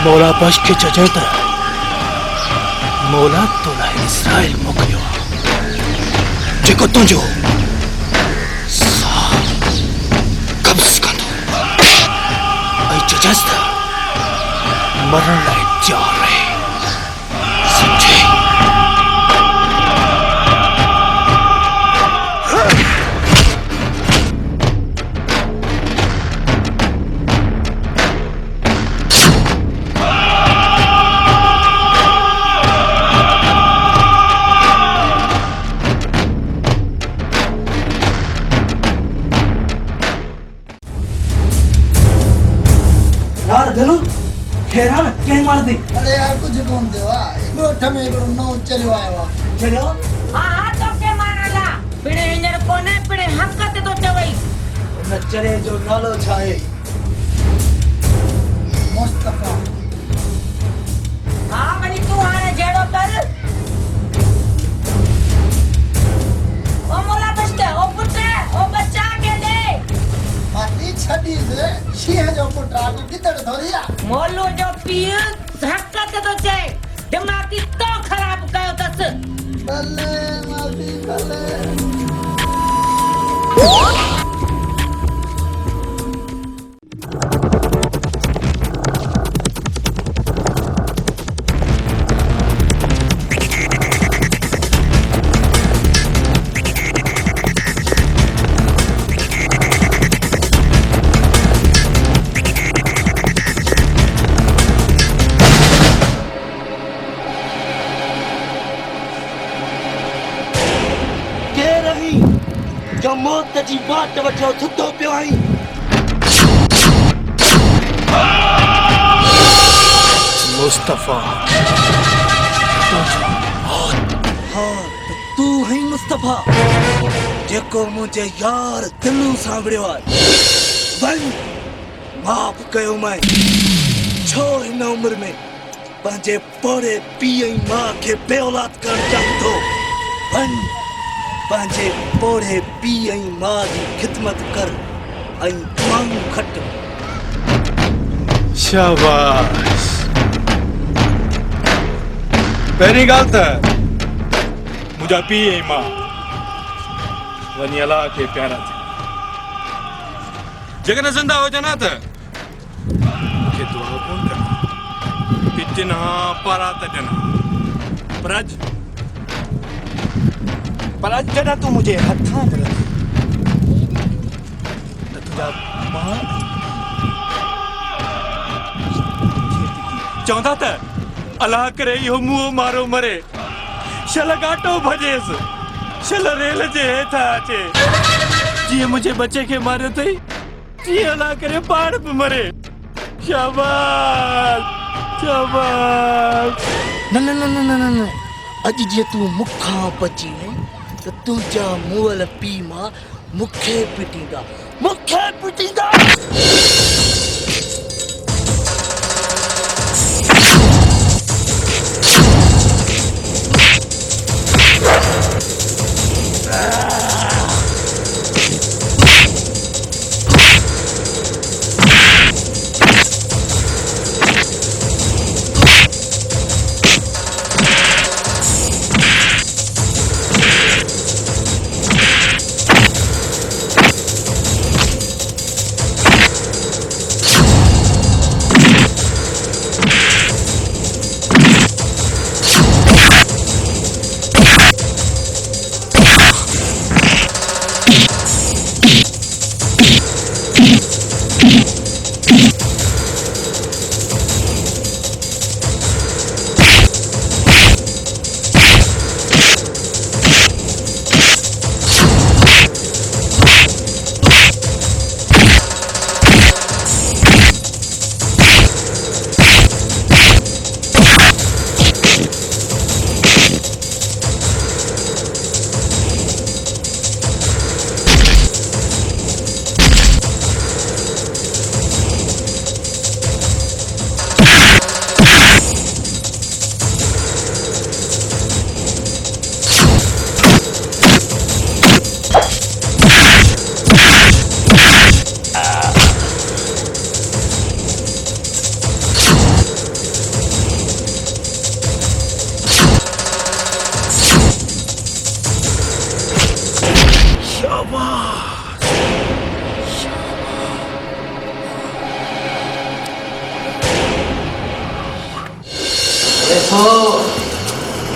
मौला बख्श खे चजे त मौला तो लाइ इसराइल मोकिलियो आहे जेको तुंहिंजो साह कब्ज़ कंदो ऐं चजेसि त मरण लाइ तयारु रहे सम्झे हैरान कहीं मार दी अरे यार कुछ कोन थियो आहे ॻोठ में हिकिड़ो नओं चलियो आयो आहे चलियो हाँ तो के मारला पिणे हींअर कोन्हे पिणे हक़ ते तो चवई उन चरे जो नालो छा आहे मुस्तफा हाँ वरी तू हाणे जहिड़ो कर ओ मोला बस्ते ओ पुत्र ओ बच्चा के दे माटी छडी दे शीह जो पुट आगे किधर धोरिया मोलो जो पीउ हक़ ते तो चए दिमाग़ी तो ख़राब कयो तस भले माफी भले जो मौत जी बाट वठो थुतो पियो आई मुस्तफा हाँ तू है मुस्तफा बाबा जेको मुझे यार दिलू सांभड़ियो आहे वन माफ कयो मैं छो हिन उम्र में पंहिंजे पोड़े पीउ ऐं माउ खे बेऔलाद करणु चाहींदो वन पंहिंजे पोड़े पीउ ऐं माउ जी ख़िदमत कर ऐं माण्हू खट शाबाश पहिरीं ॻाल्हि त मुंहिंजा पीउ ऐं मां वञी अलाह खे प्यारा थिया जेकॾहिं ज़िंदा हुजनि हा त मूंखे दुआ कोन करणी कि जिन्हा पारा त ॾिना पर अॼु जॾहिं तूं मुंहिंजे हथां में रखी त तुंहिंजा मां चवंदा त अलाह करे इहो मुंहुं मारो मरे शल घाटो भॼेसि शल रेल जे हेठां अचे जीअं मुंहिंजे बचे खे मारियो अथई तीअं अलाह करे पाण बि मरे शाबाश शाबाश न न न न न न अॼु जीअं तूं मूंखां बची वई त तुंहिंजा मुअल पीउ मां मूंखे पिटींदा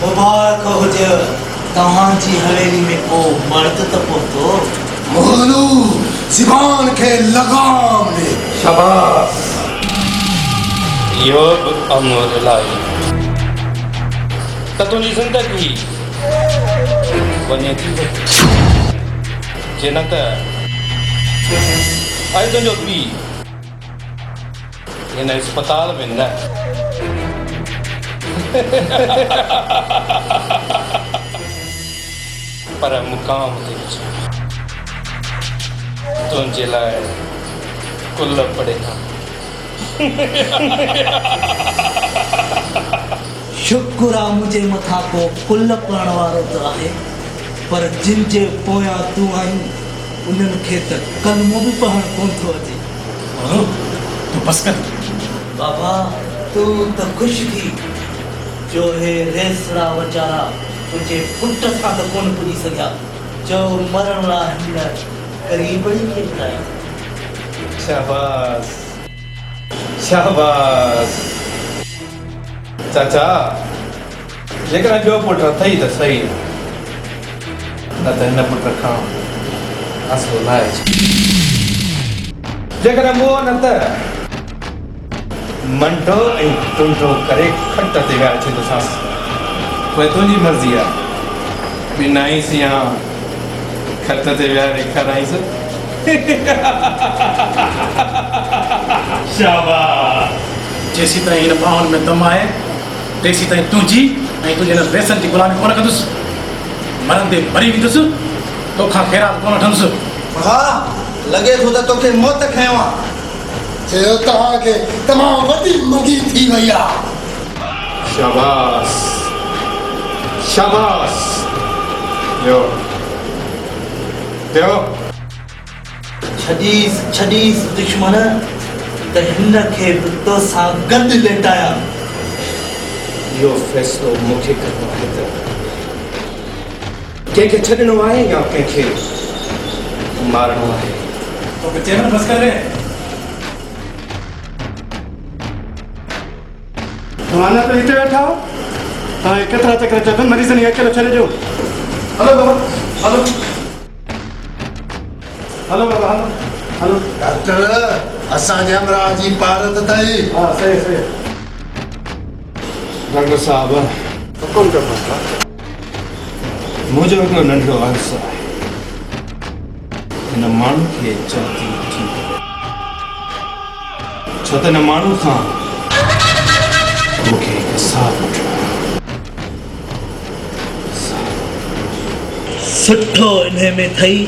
मुबारक हुजे तव्हांजी हवेली में को मर्द त पहुतो मोहनू ज़बान खे लगाम ॾे शाबाश इहो बि अमर इलाही त तुंहिंजी ज़िंदगी वञे थी जे न त अॼु तुंहिंजो पीउ हिन अस्पताल में न पर मुक़ाम ते तुंहिंजे लाइ कुल पड़े शुक्र आहे मुंहिंजे मथां को कुल पढ़ण वारो त आहे पर जिन जे पोयां तूं आहीं उन्हनि खे त कलमो बि पढ़णु कोन थो अचे तूं बस कर बाबा तूं त ख़ुशि थी जो हे रेसड़ा वीचारा तुंहिंजे पुट सां त कोन पुॼी सघिया जो मरण लाइ हिन ग़रीबड़ी खे ॿुधाई शाबाश शाबाश चाचा जेकॾहिं ॿियो पुटु अथई त सही न त हिन पुट खां असलो लाइ जेकॾहिं मोह न त मंडो ऐं टुंडो करे खट ते विया अचे तोसां पोइ तुंहिंजी मर्ज़ी आहे बिनाईस या खट ते विहारे खाराईसि शाबाश जेसीं ताईं हिन बाहुनि में दम आहे तेसीं ताईं तुंहिंजी ऐं तुंहिंजे हिन बेसन जी गुलामी कोन कंदुसि मरंदे मरी वेंदुसि तोखां ख़ैरात कोन वठंदुसि। हा लॻे थो त तोखे मौत खयो आहे। चयो तव्हांखे तमामु वॾी मंगी थी वई आहे। शाबाश शाबाश यो देव छॾीस दुश्मन त हिन खे बि तोसां गॾु लेटाया। इहो फ़ैसिलो मूंखे करिणो आहे त कंहिंखे छॾिणो आहे या कंहिंखे मारणो आहे। तोखे चइमि बसि कर रे। तव्हां त हिते वेठा हो, तव्हां केतिरा चकर चयो मरीज़नि खे अकेलो छॾे ॾियो। हलो बाबा हलो हलो बाबा हलो हलो। डॉक्टर असांजे हमरा जी पारत अथई। हा सही सही। डॉक्टर साहब हुकुम कयो। मुंहिंजो हिकिड़ो नंढिड़ो अर्ज़ु आहे। हिन माण्हू खे जल्दी वठी छो त हिन माण्हू खां मूंखे हिकु साहु वठिणो आहे। सुठो इन्हे में थई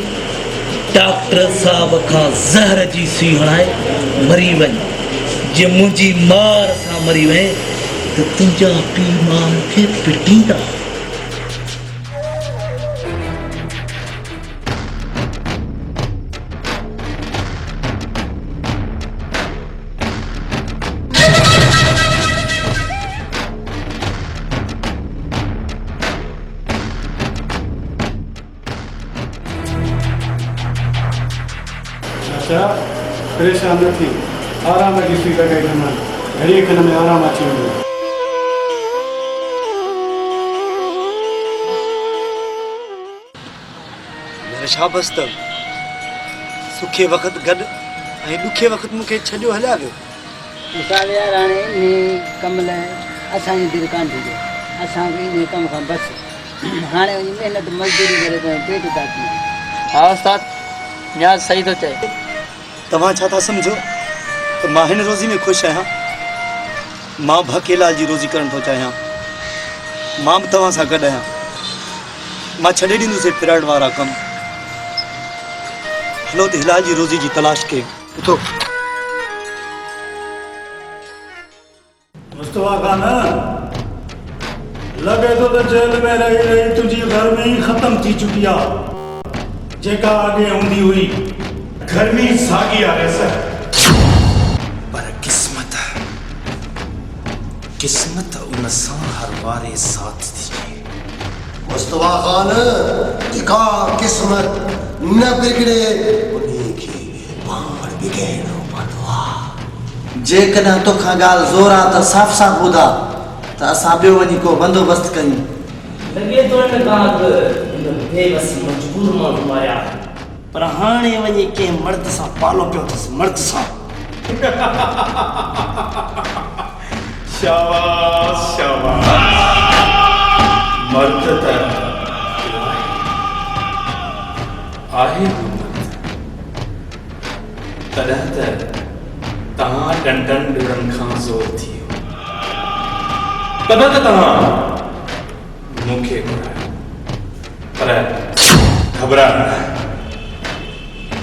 डॉक्टर साहब खां ज़हर जी सुई हणाए मरी वञ। जे मुंहिंजी मार सां मरी वञे त तुंहिंजा पीउ मां खे पिटींदा। अच्छा परेशान न थी, आराम जी सुई लॻाई ॾिना, घड़ी खन में आराम अची वेंदो। शाबस त सुखे वक़्तु गॾु ऐं ॾुखे वक़्तु मूंखे छॾियो हलिया वियो। मिसाल यार हाणे इन कम लाइ असांजी दिलि कान थी थिए। असांखे इन कम खां बसि हाणे वञी महिनत मज़दूरी करे पेट था कयूं। हा उस्ताद न्याज़ सही थो चए। तव्हां छा था सम्झो त मां हिन रोज़ी में ख़ुशि आहियां? मां बि अकेला जी रोज़ी करणु थो चाहियां। मां बि तव्हां सां गॾु आहियां। मां छॾे ॾींदुसि फिरण वारा कम। हलो त हिलाल जी रोज़ी जी तलाश के उथो। मुस्तफा खान लॻे थो त जेल में रही रही तुंहिंजी गर्मी ख़तम थी चुकी आहे। जेका अॻे हूंदी हुई गर्मी साॻी आहे सर। पर किस्मत उन सां हर वारे साथ थी। मुस्तफा खान जेका किस्मत न बिगड़े उन्हीं खे पाण बिगड़णो पवंदो आहे। जेकॾहिं तोखां ॻाल्हि ज़ोर आहे त साफ़ साफ़ ॿुधा त असां ॿियो वञी को बंदोबस्तु कयूं। लॻे थो हिन खां अॻु हिन बेवसी मजबूर माण्हू मारिया, पर हाणे वञी कंहिं मर्द सां पालो पियो अथसि। मर्द सां शाबाश शाबाश। मर्द त आहे तॾहिं त तव्हां डंडनि ॾिणनि खां ज़ोर थी वियो। तॾहिं त तव्हां मूंखे घुरायो, पर घबरायो न।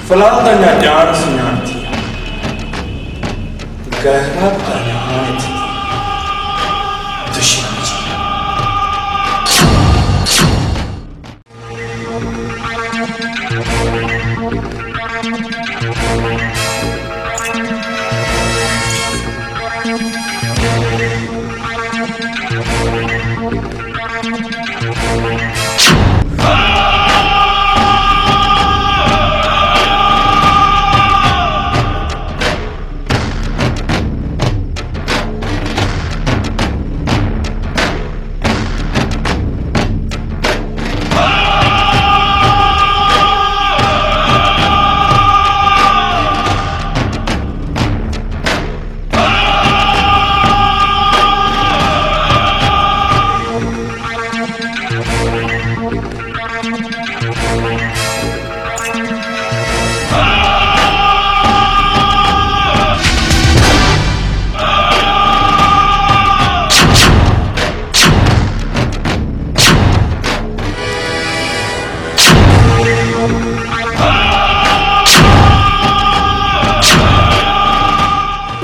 फ़िलहाल त अञा ॼाण सुञाण थी आहे। गहरा त अञा हाणे थी दुश्मन जी।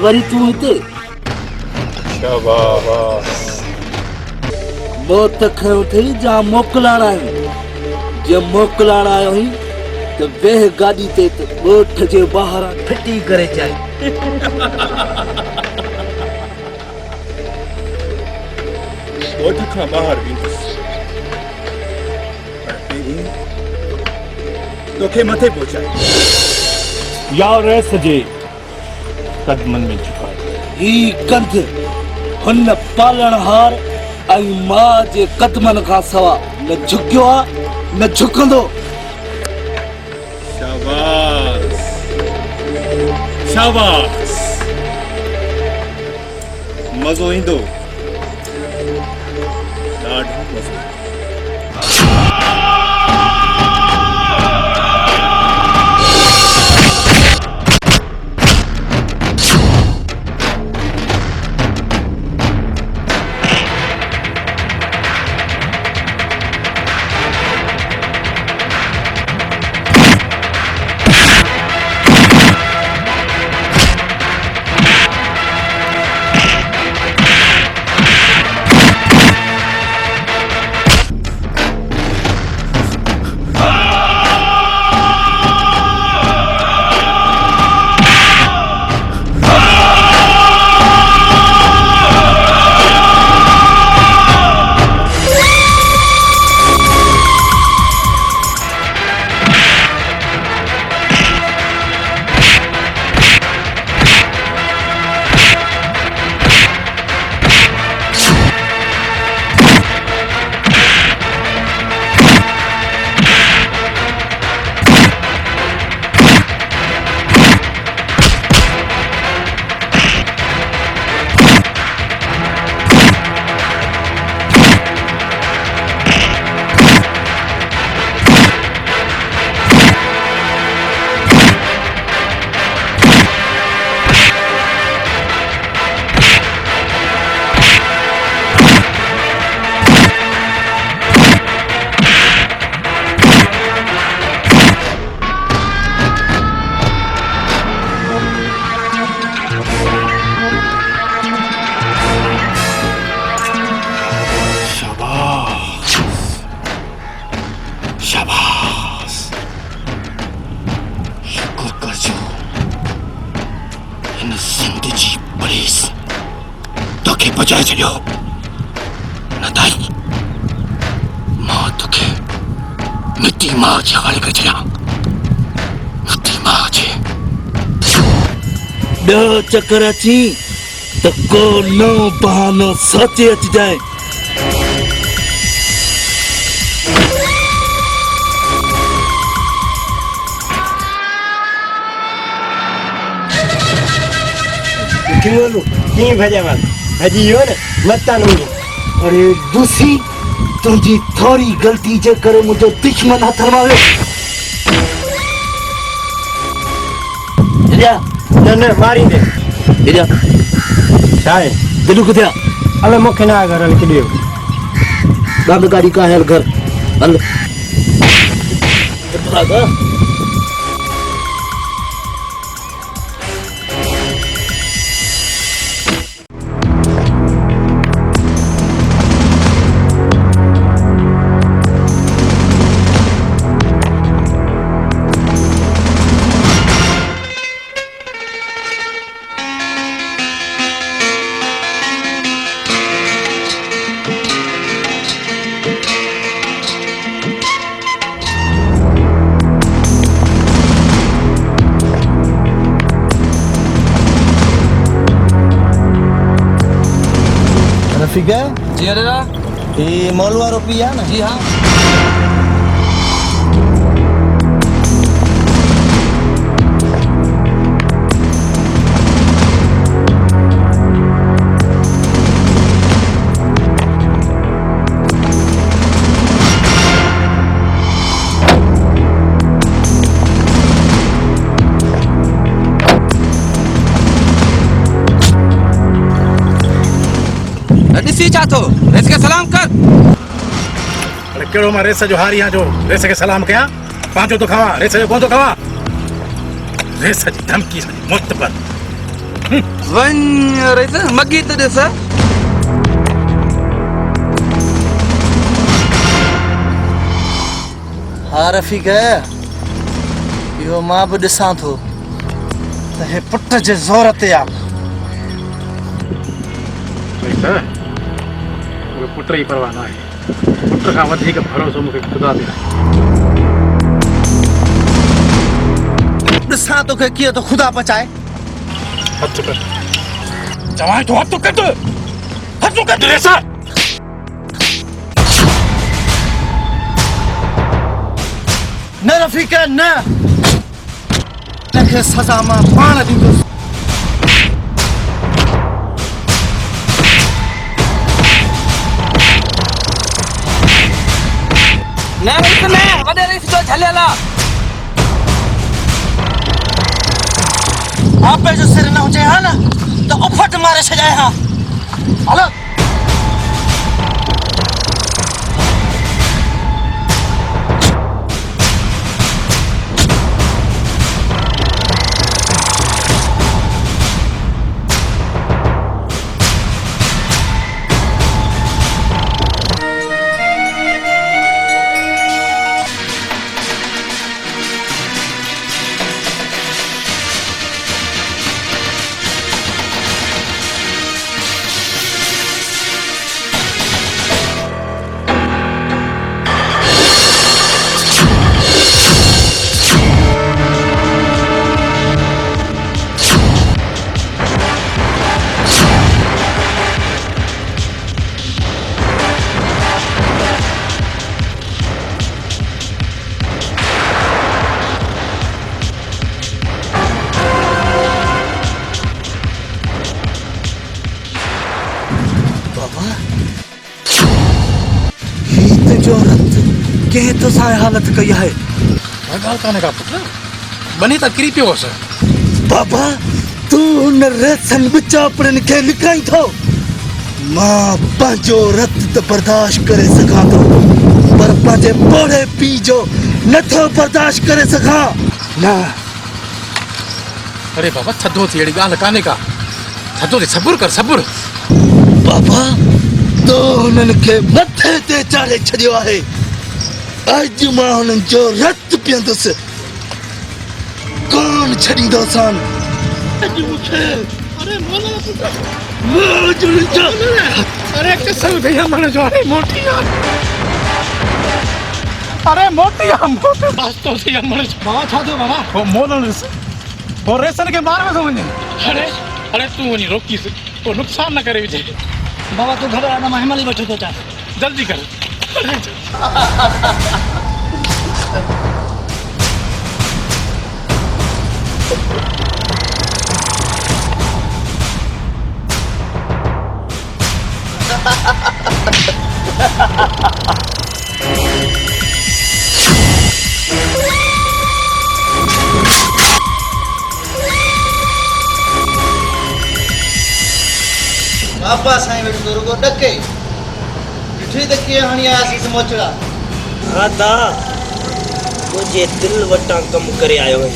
वरी तू हिते शाबाश मौत खे उठी जा मोकिलाइण आहियूं जे मोकिलाइण आयो ही त वेह गाॾी ते त ॻोठ जे ॿाहिरां फिटी करे चाहे ॻोठ खां ॿाहिरि वेंदुसि पर पहिरीं तोखे मथे पहुचाए या रह सजे कदमनि में झुकाए ही कंध हुन पालणहार ऐं मां जे कदमनि खां सवा न झुकियो आहे न झुकंदो शाबाश शाबाश मज़ो ईंदो ॾाढो मज़ो बचाए छॾियो न ताई मां तोखे मिटी मां जे हवाले करे छॾियां मिटी मां जे ॾह चकर अची त को नओं बहानो सोचे अचिजांइ कीअं भॼावां भॼी वियो न मतां नूंगी अरे दूसी तुंहिंजी थोरी ग़लती जे करे मुंहिंजो दुश्मन हथ मां वियो न न मारींदे छा आहे दिलू किथे आहे हल मूंखे न घर हल किॾे बंदि गाॾी का हल घर हल रफीक जी दादा ये मॉल वारो पी है ना जी हाँ ॾिसी छा थो रेस खे सलाम कर अरे कहिड़ो मां रेस जो हारी आहियां जो रेस खे सलाम कयां पंहिंजो थो खावां रेस जो कोन थो खावां रेस जी धमकी मुस्तबर वन रईस मगी तो ॾिस हा रफ़ीक इहो मां बि ॾिसां थो त हे पुट जे ज़ोर ते आहे पुट जी परवाह न आहे पुट खां वधीक भरोसो मूंखे ख़ुदा ते आहे ॾिसां तोखे कीअं तो ख़ुदा बचाए हथ कर चवां तो हथ कट रेसा न रफ़ीक न तंहिंखे सज़ा मां पाण ॾींदुसि न रईस न वॾे रईस जो झलियल आहे आपे जो सिर न हुजे हा न त उफट मारे छॾाए हा हलो के तो साए हालत कई है ॻाल्हि कान्हे का पुट बनी त किरी पियो हुअसि बाबा तू न रेसन बिचापड़न के लिकाई थो मां पंहिंजो रत त बर्दाश्त करे सघां थो पर पंहिंजे पोड़े पी जो नथो बर्दाश्त करे सघां न अरे बाबा थधो थी अहिड़ी ॻाल्हि कान्हे का थधो थी सब्र कर सब्र बाबा तो हुननि खे मथे ते चाढ़े छॾियो आहे अॼु मां हुननि जो रत पीअंदुसि कोन छॾींदोसांन अॼु मूंखे अरे कसम थी मन जो अरे मोटी यार अरे मोटी मोटी वास्तो थी मन बाबा छा थियो बाबा हो मोनल हो रेसन के मार में थो वञे अरे तूं वञी रोकीस वो नुक़सान न करे विझे बाबा तू घबरा ना मैं हिमालय बैठो तो चा जल्दी कर बाबा साईं वेठो तो रुगो डके ॾिठी त कीअं हणी आयासीं मोचड़ा राधा मुझे दिल वटां कम करे आयो है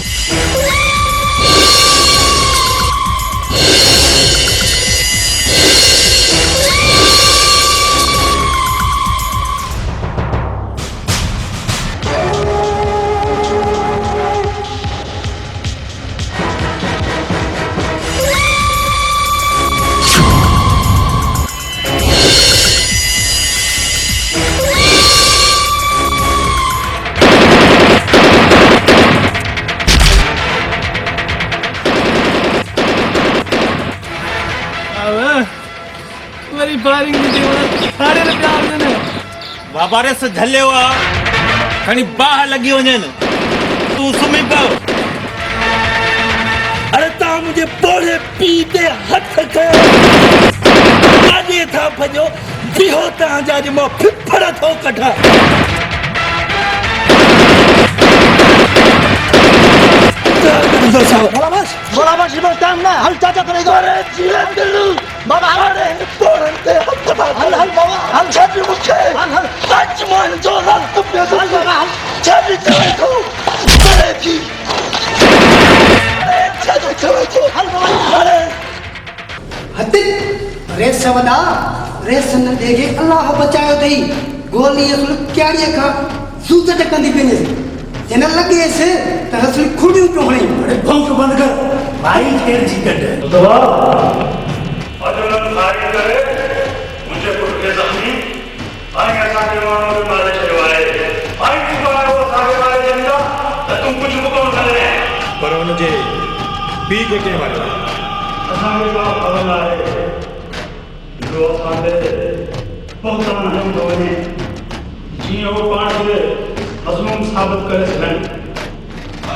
बाबा रे से झलियो आ खणी बाह लगी वञन तू सुम्ही पियो अरे ता मुझे पोड़े पी ते हथ कयो आजे था भजो बिहो ता जा जे मो फिफड़ थो कढा बोला बस टाइम ना हल चाचा करे दो अरे जीवे दिलू बाबा अरे पोड़न ते हथ हल बाबा हम छाती मुखे हल आज मन जो रक्त पे हल बाबा हम छाती चले तो अरे भी अरे छाती चले तो हल बाबा अरे हते रे सवदा रे सन देगे अल्लाह बचायो थई गोली असुल क्याड़ीअ खां सूत टकंदी पेने जन लगे से त असुल खुड़ियूं पियो हणी अरे भौंक बंद कर भाई केर जी कट मुस्तफा अजनन सारी करे मुझे पुट के जख्मी आई ऐसा के मानो में मारे चलो आए आई की तो आए वो सारे मारे जिंदा तो तुम कुछ मुकम कर रहे हैं पर उनके पी के मारे असां के तो खबर आए जो असांजे पहुंचण हम तो वने जीअं वो पाण खे मज़मूम साबित करे सघनि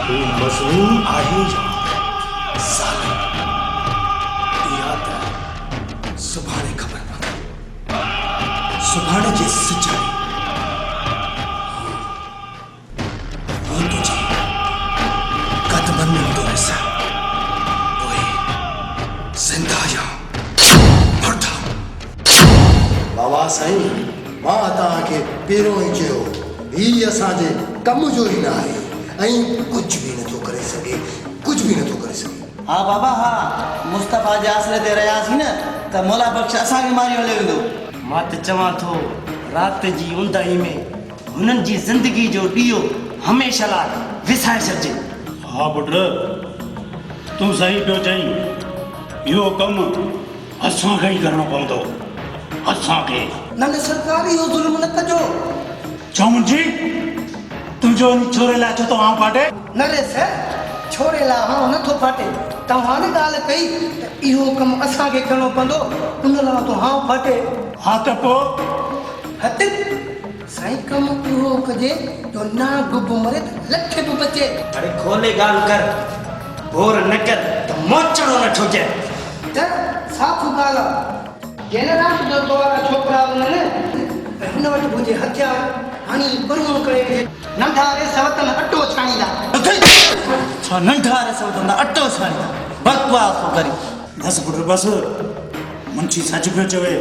तू मज़मूम आहीं ज़ालिम इहा त सुभाणे ख़बर पवंदी सुभाणे जी सच्चाई वो तुझे कदमनि में हूंदो रहिसा पोइ ज़िंदा या मुर्दा बाबा साईं मां तव्हांखे पहिरियों ई चयो हीउ असांजे कम जो ई न आहे ऐं कुझु बि नथो करे सघे कुझु बि नथो करे सघे हाँ बाबा हाँ मुस्तफ़ा जे आसरे ते रहियासीं न त मौला बख़्श असांखे मारी हलियो वेंदो मां त चवां थो राति जी ऊंदाही में हुननि जी ज़िंदगी जो ॾीओ हमेशह लाइ विसाए छॾिजे हा पुट तूं सही पियो चईं इहो कमु असांखे ई करणो पवंदो असांखे न सरकार इहो ज़ुल्म न कजो चवण जी तुंहिंजो छोरे लाइ छो थो आऊं फाटे न रे सर छोरे लाइ हां नथो फाटे तव्हां न ॻाल्हि कई त इहो कमु असांखे करणो पवंदो उन लाइ तो हां फाटे हा त पोइ हते साईं कमु इहो कजे जो ना गुब मरे त लख बि बचे अरे खोले ॻाल्हि कर बोर न कर त मोचड़ो न ठोके त साफ़ ॻाल्हि आहे जंहिं रात जो द्वारा छोकिरा वञनि हिन वटि हुजे हथियार हाणी बरूं करे नंढा रे सवतन अटो छाणींदा छा नंढा रे सवतन अटो छाणींदा बकवास थो करी बस पुट बस मुंशी सच पियो चवे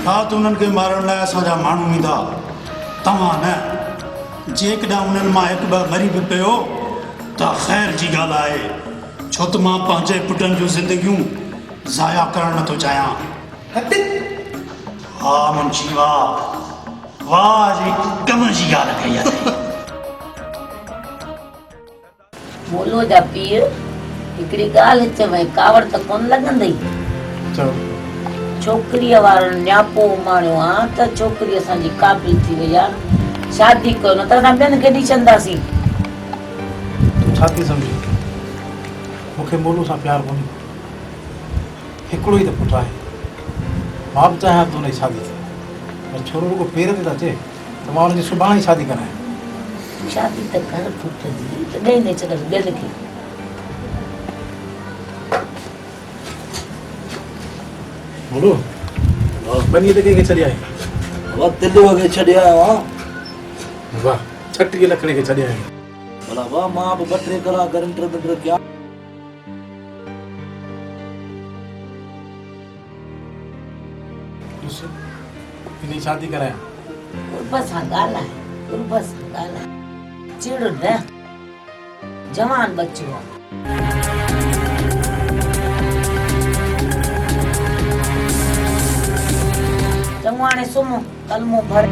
राति उन्हनि खे मारण लाइ असांजा माण्हू ईंदा तव्हां न जेकॾहिं उन्हनि मां हिकु ॿ मरी बि पियो त ख़ैर जी ॻाल्हि आहे छो त मां पंहिंजे पुटनि जूं ज़िंदगियूं ज़ाया करणु नथो चाहियां हा मुंशी वाह वाह जी कम जी ॻाल्हि कई आहे मोलो जा पीर हिकिड़ी ॻाल्हि चवई कावड़ त कोन लॻंदई छोकिरीअ वारनि न्यापो माणियो आहे त छोकिरी असांजी क़ाबिल थी वई आहे शादी कयो न त असां ॿियनि खे ॾेई छॾंदासीं छा थी सम्झी मूंखे मोलू सां प्यारु कोन्हे हिकिड़ो ई त पुटु आहे मां बि चाहियां थो हुनजी शादी थिए पर छोरो रुगो पेर ते था चए त मां हुनजी सुभाणे ई शादी करायां शादी त कर पुट जी त ॾेई न छॾसि ॿियनि खे मोलू बनी त कंहिंखे छॾे आहीं वक़्तु खे छॾे आयो आहियां वाह 36 लखड़े खे छॾे आहीं भला वाह मां बि 2-3 कलाक इंटर कया हिन शादी करायां गुरबत सां ॻाल्हाए गुरबत सां ॻाल्हाए चिड़ न जवान बच्चो आहे चङो हाणे सुम्हो कलमो भर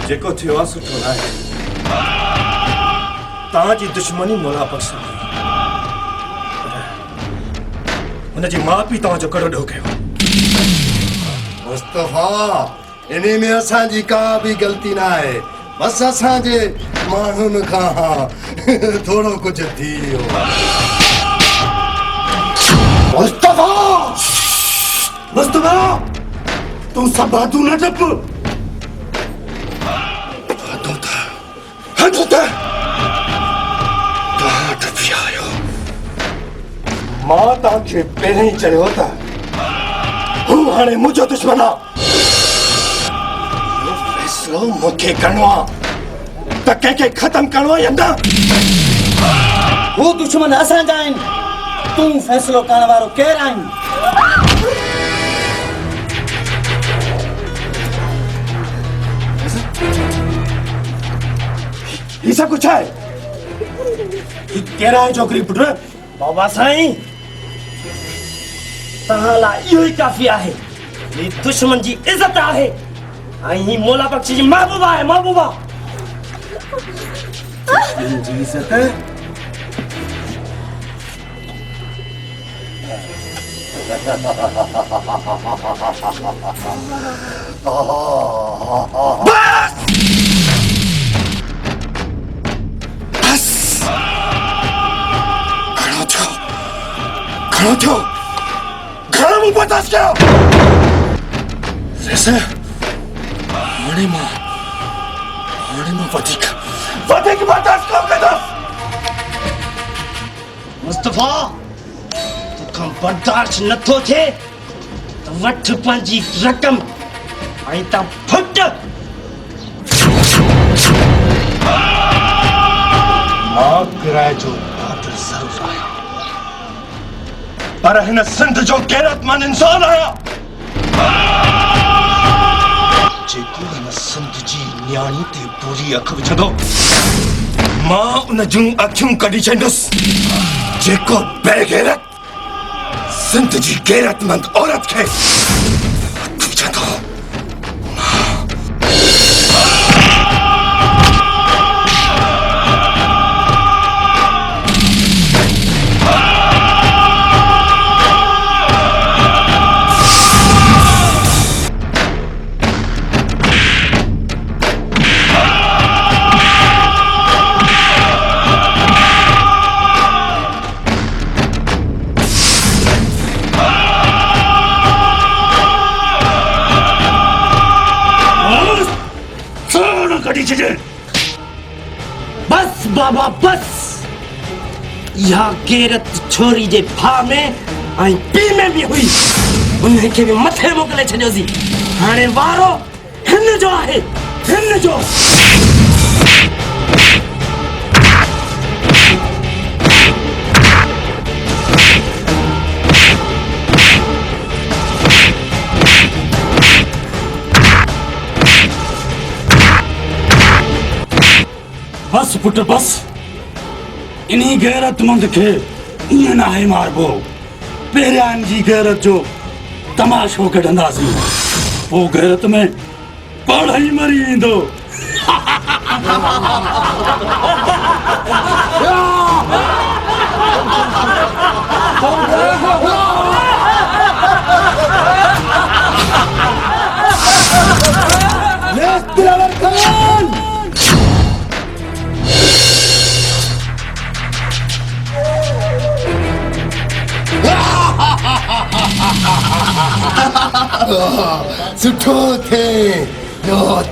जेको थियो आहे सुठो न आहे तव्हांजी दुश्मनी मोला बख्श हुनजी माउ पीउ तव्हांजो कड़ो ॾोह कयो मुस्तफा इन्हीं में असांजी का भी गलती ना है बस असांजे माण्हुनि खां थोड़ो कुछ थी वियो मुस्तफा मुस्तफा तू सब बातू न डप मां तव्हांखे पहिरियों ई चयो त हू हाणे मुंहिंजो दुश्मन आहे इहो फ़ैसिलो मूंखे करणो आहे त कंहिंखे ख़तम करणो आहे या न हू दुश्मन असांजा आहिनि तूं फ़ैसिलो करण वारो केरु आहीं ही सब कुछ है केरा है छोकरी पुट बाबा साईं तव्हां लाइ इहो ई काफ़ी आहे ही दुश्मन जी इज़त आहे ऐं ही मोला बख्श जी महबूबा आहे महबूबा दुश्मन जी इज़त खड़ो थियो घर में बर्दाश्त कयो जैसे हाणे मां वधीक बर्दाश्त कयो कंदुसि मुस्तफा तोखां बर्दाश्त नथो थिए त वठ पंहिंजी रक़म ऐं त फुट मां किराए जो क़ादिर ज़रूर आहियां पर हिन सिंध जो गैरतमंद इंसान आहियां जेको हिन सिंध जी न्याणी ते बुरी अख विझंदो मां उन जूं अखियूं कढी छॾींदुसि जेको बेगैरत सिंध जी गैरतमंद औरत खे हथ विझंदो बस बाबा बस यह गैरत छोरी जे भा में ऐं पी में भी हुई उनखे भी मथे मोकले छॾियोसीं हाणे वारो हिन जो आहे हिन जो बस पुट बस इन्हीं गैरतमंद खे ईअं न आहे मारबो पहिरियां जी गैरत जो तमाशो कढंदासीं पोइ गैरत में पाण ई मरी ईंदो सुठो थे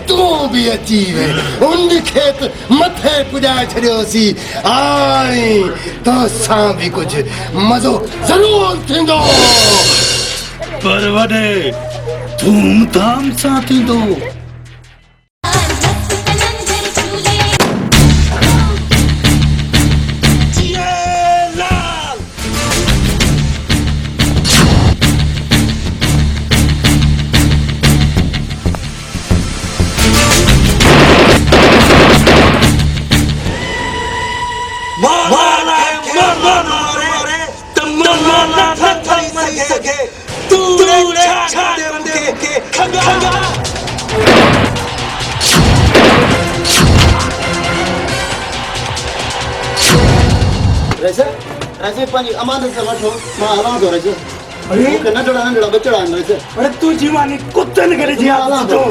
तू भी अची वे उन खेत मथे पुॼाए छॾियोसी आई तो सां भी कुछ मज़ो ज़रूर थींदो पर वॾे धूमधाम सां थींदो रेस ऐसे पंहिंजी अमानत सां वठो मां हलां थो रेस अरे मूंखे नंढड़ा नंढड़ा बचड़ा आहिनि रेस अरे तू जीवानी कुत्तन करे जी मां हलां थो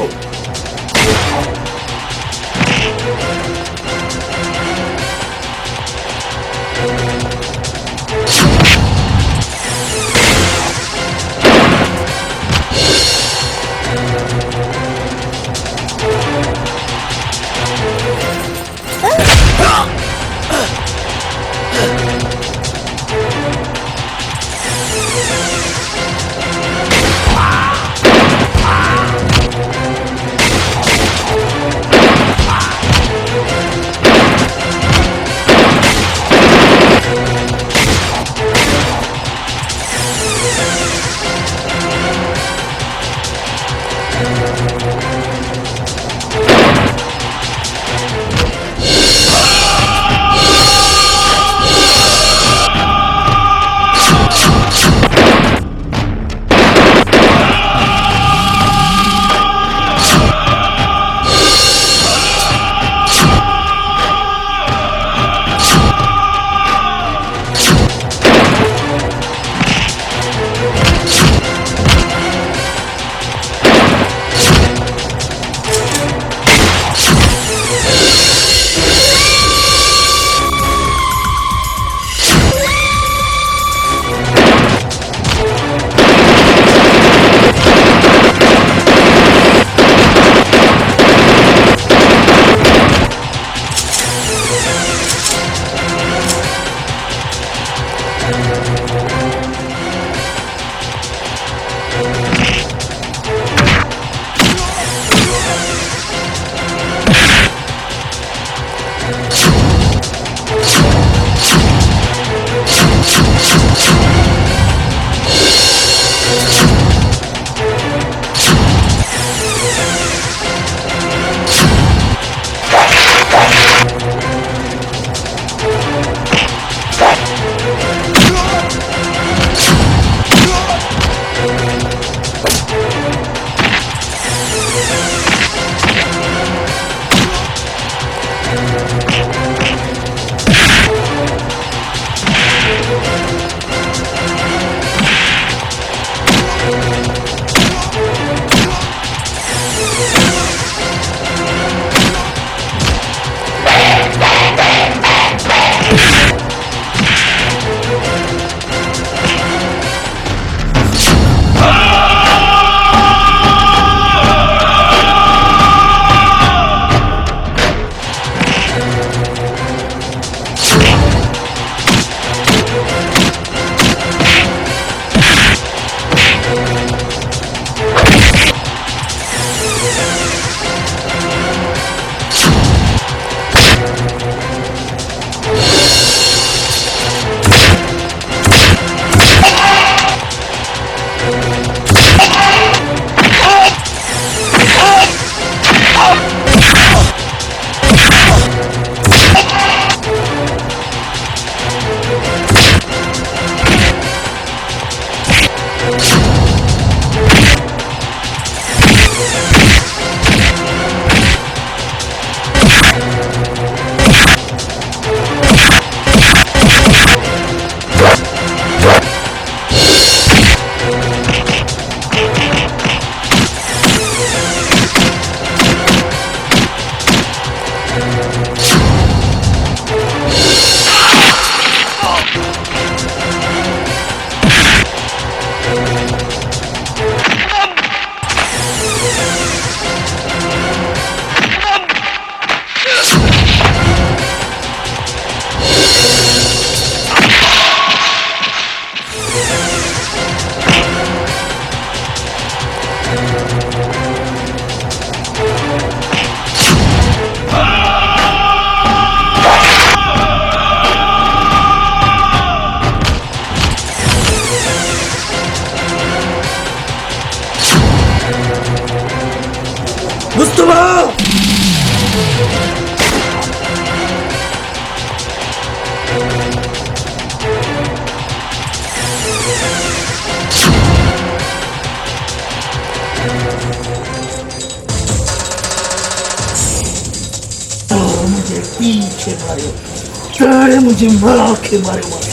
तारे मुझे मला के मारे मारे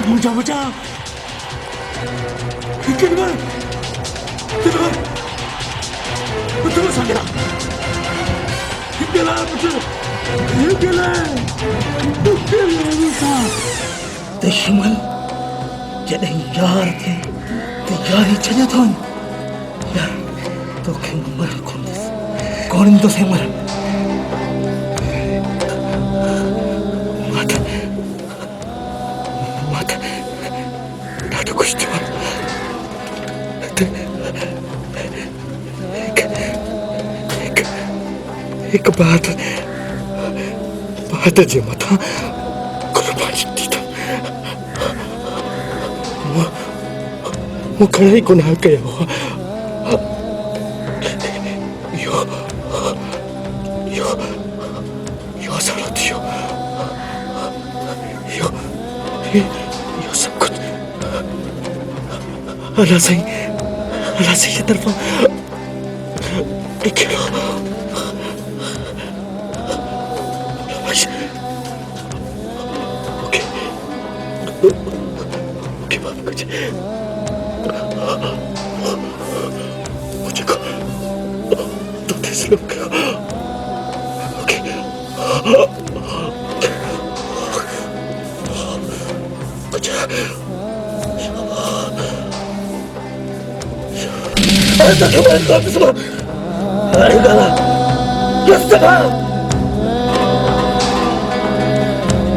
मुझा बचा किधर betul saja gila betul gila दुश्मन जॾहिं यार थे तो यारी छॾे थो यार तोखे मर कोन्हे कौन तो से मर माता ॾाढो कुझु थियो हिकु बात जे मथां कुर्बानी ॾींदुमि मूं घणा ई गुनाह कया हुआ इहो सारो थियो इहो सभु कुझु अल्लाह साईं जी तरफ़ां लिखियलु मुझको तो तस्लीम करो ओके अरे तो कमाल कर सुनो अरे गाला मुस्तफा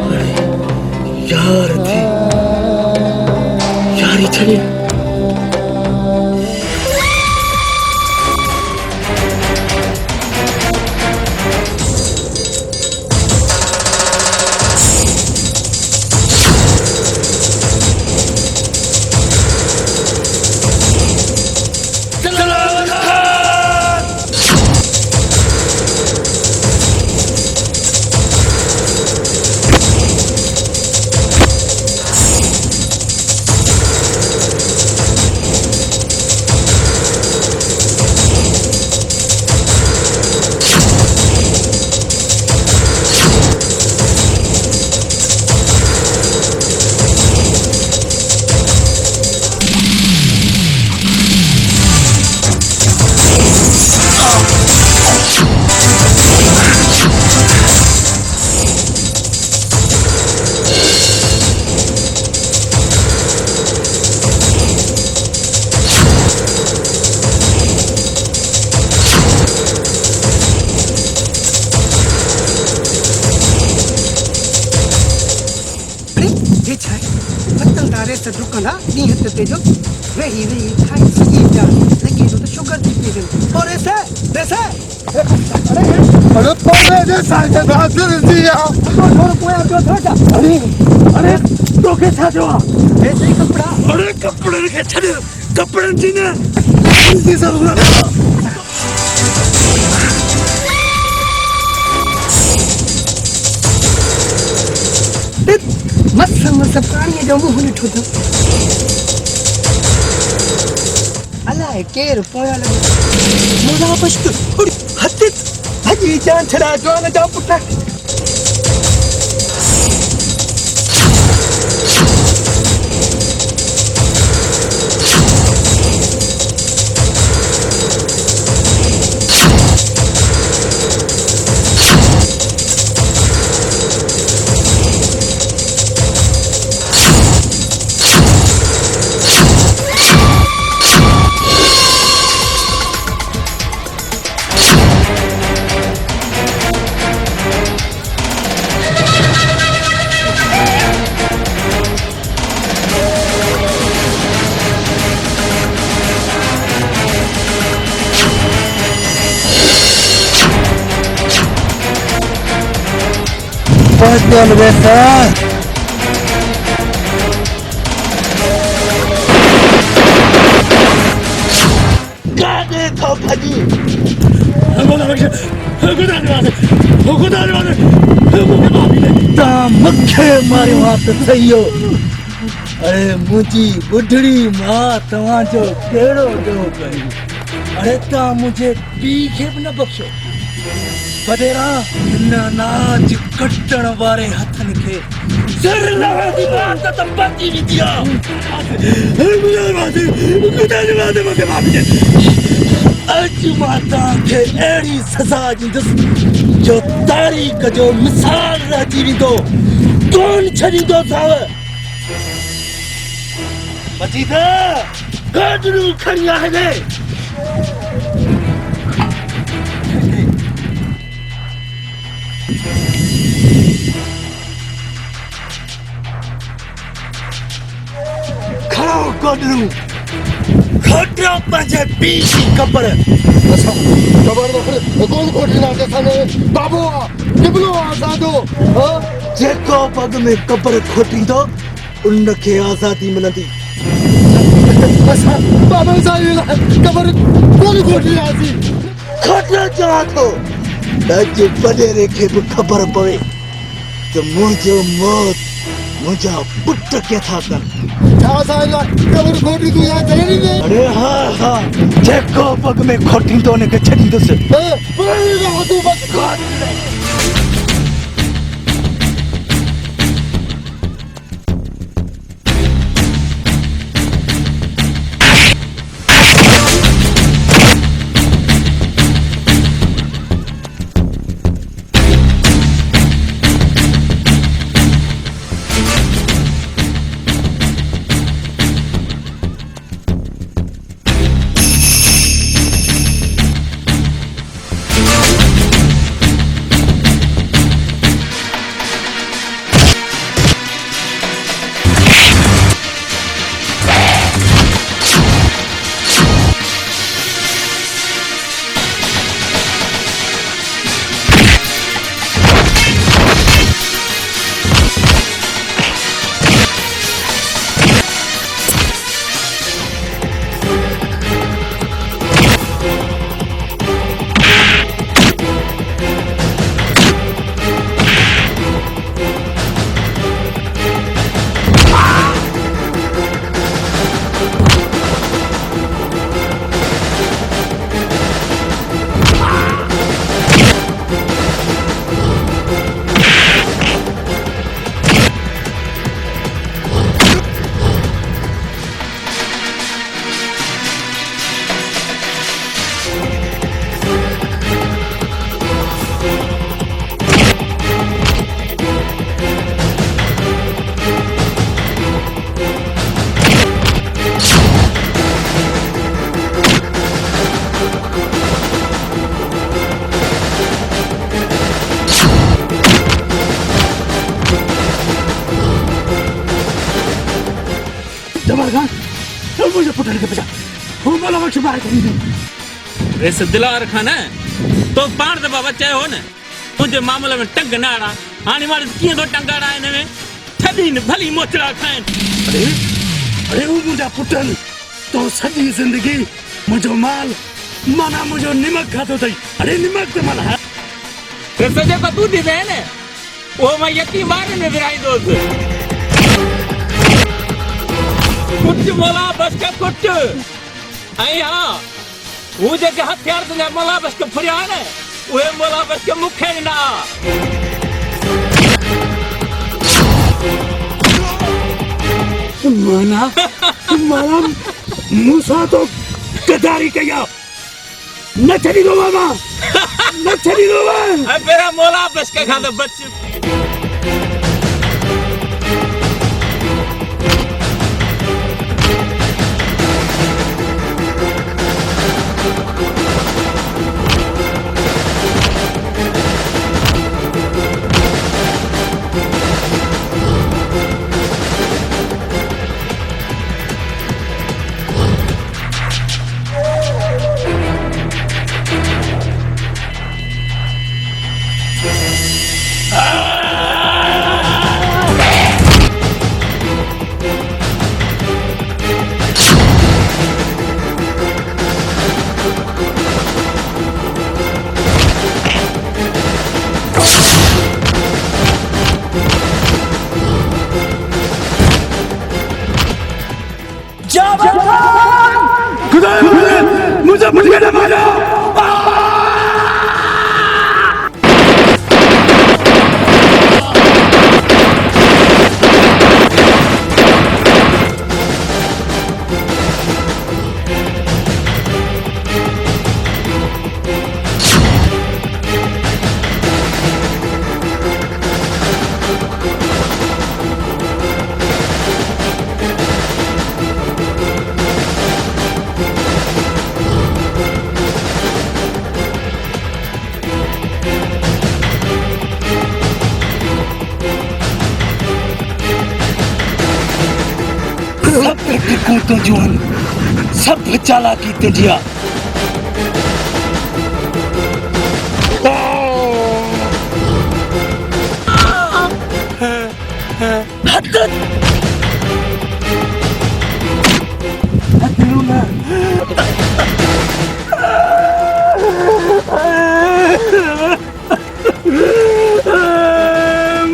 अरे यार थी यारी छड़ी दुकाना नी हते ते जो वही खाई सही जा लगी तो शुगर दी पे और ऐसे अरे पौधे दे साइड हाजिर दिया और कोई जो था अरे तो के छा जो ऐसे ही कपड़ा अरे कपड़े के छड़े कपड़े जी ने इसी जरूरत मस्त प्राणी जो मुंह ॾिठो त अलाए केरु पोयां लॻो मुला बस्त हथ भॼी जान छड़ा जवान जा पुट दियल रेस गाने तो भजी ता मुखे मारियो हाथ सही हो अरे मुझी बुढ़ड़ी मां तव्हांजो कहिड़ो ॾोह करी अरे ता मुझे पी खे बि न बख़्शो वॾेरा हिन नाच कटण वारे हथनि खे सिर लहंदी बात त बची विधी अॼु मां तव्हांखे अहिड़ी सज़ा ॾींदुसि जो तारीख़ जो मिसाल रहिजी वेंदो कोन छॾींदोसांव मजीदा गाजरू खणी आहे ने खड़ो गाजरू खटो पंहिंजे पीउ जी कबर कौन खोटना साने बाबू किबलो आजादो जेको पग में कबर खोटींदो उनखे आज़ादी मिलंदी बाबा साईं कबर कौन खोटनासी खटना चवां थो अॼु वॾेरे खे बि ख़बर पवे त मुंहिंजो मौत मुंहिंजा पुट केथा कनि कबर खोटी तू यहाँ चले नहीं अरे हाँ जेको पग में खोटींदो उनखे छॾींदुसि तू बस मुझे पुटल के बचा वो मला वक्त बाहर करी दे रेस दिलार खाना तो पाण त बाबा चयो हो न मुंहिंजे मामले में टंग न आड़ा हाणे मां कीअं थो टंग आड़ा हिन में थदी न भली मोचड़ा खाइनि अरे अरे वो मुझे पुटल तो सॼी ज़िंदगी मुझो माल माना मुझो निमक खातो थई अरे निमक त माना रेस जेको तूं ॾिसे न वो मां यतीम ॿारनि में विराईंदोसि कुछ मोला बस के कुछ आई हां वो जेके हथियार तुंहिंजा मोला बस के फुरिया न उहे मोला बस के मुखे ना माना माना मूसा तो गद्दारी कया न छड़ी दो मामा न छड़ी दो मामा मेरा मोला बस के खाते बच्चे जावेद खान खुदा मुझे मुझे न मारो सब तो जुआन सब चालाकी तुझिया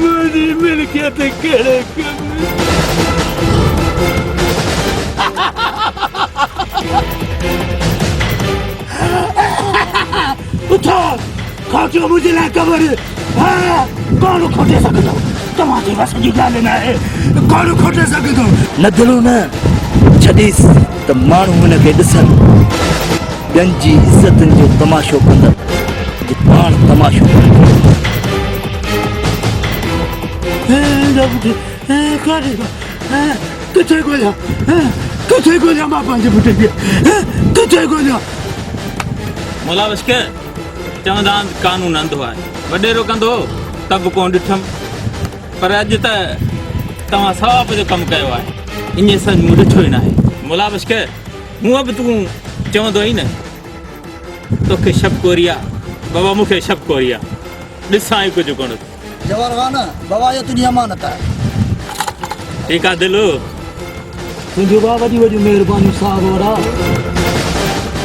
मुझे मिल्कियत केड़े उठो खाचो मुझे ना कबर हाँ कौन खोटे सकते हो तुम्हारी बस की क्या लेना है कौन खोटे सकते हो न दिलो न छॾीस त माण्हू हुनखे ॾिसनि ॿियनि जी इज़तनि जो तमाशो कंदा अॼु पाण तमाशो किथे ॻोल्हियां मां पंहिंजे पुट खे किथे ॻोल्हियां मोला बसके चवंदा आहिनि कानून अंधो आहे वॾेरो कंदो त बि कोन ॾिठमि पर अॼु त तव्हां सवाब जो कमु कयो आहे ईअं सच मूं ॾिठो ई न आहे मोला बसके हूअं बि तूं चवंदो ई न तोखे शक कोरी आहे बाबा मूंखे शक कोरी आहे ॾिसां ई कुझु कोन जवाहर खान बाबा जो तुझी अमानत आहे ठीकु आहे दिलु तुंहिंजो भाउ वॾी वॾी महिरबानी साहब वारा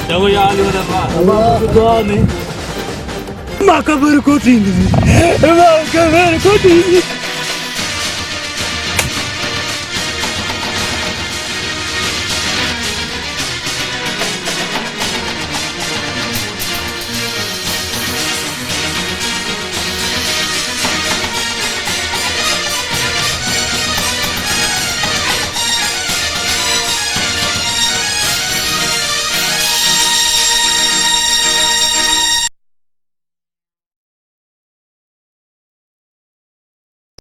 चङो यार दुआ में मां ख़बर को थींदी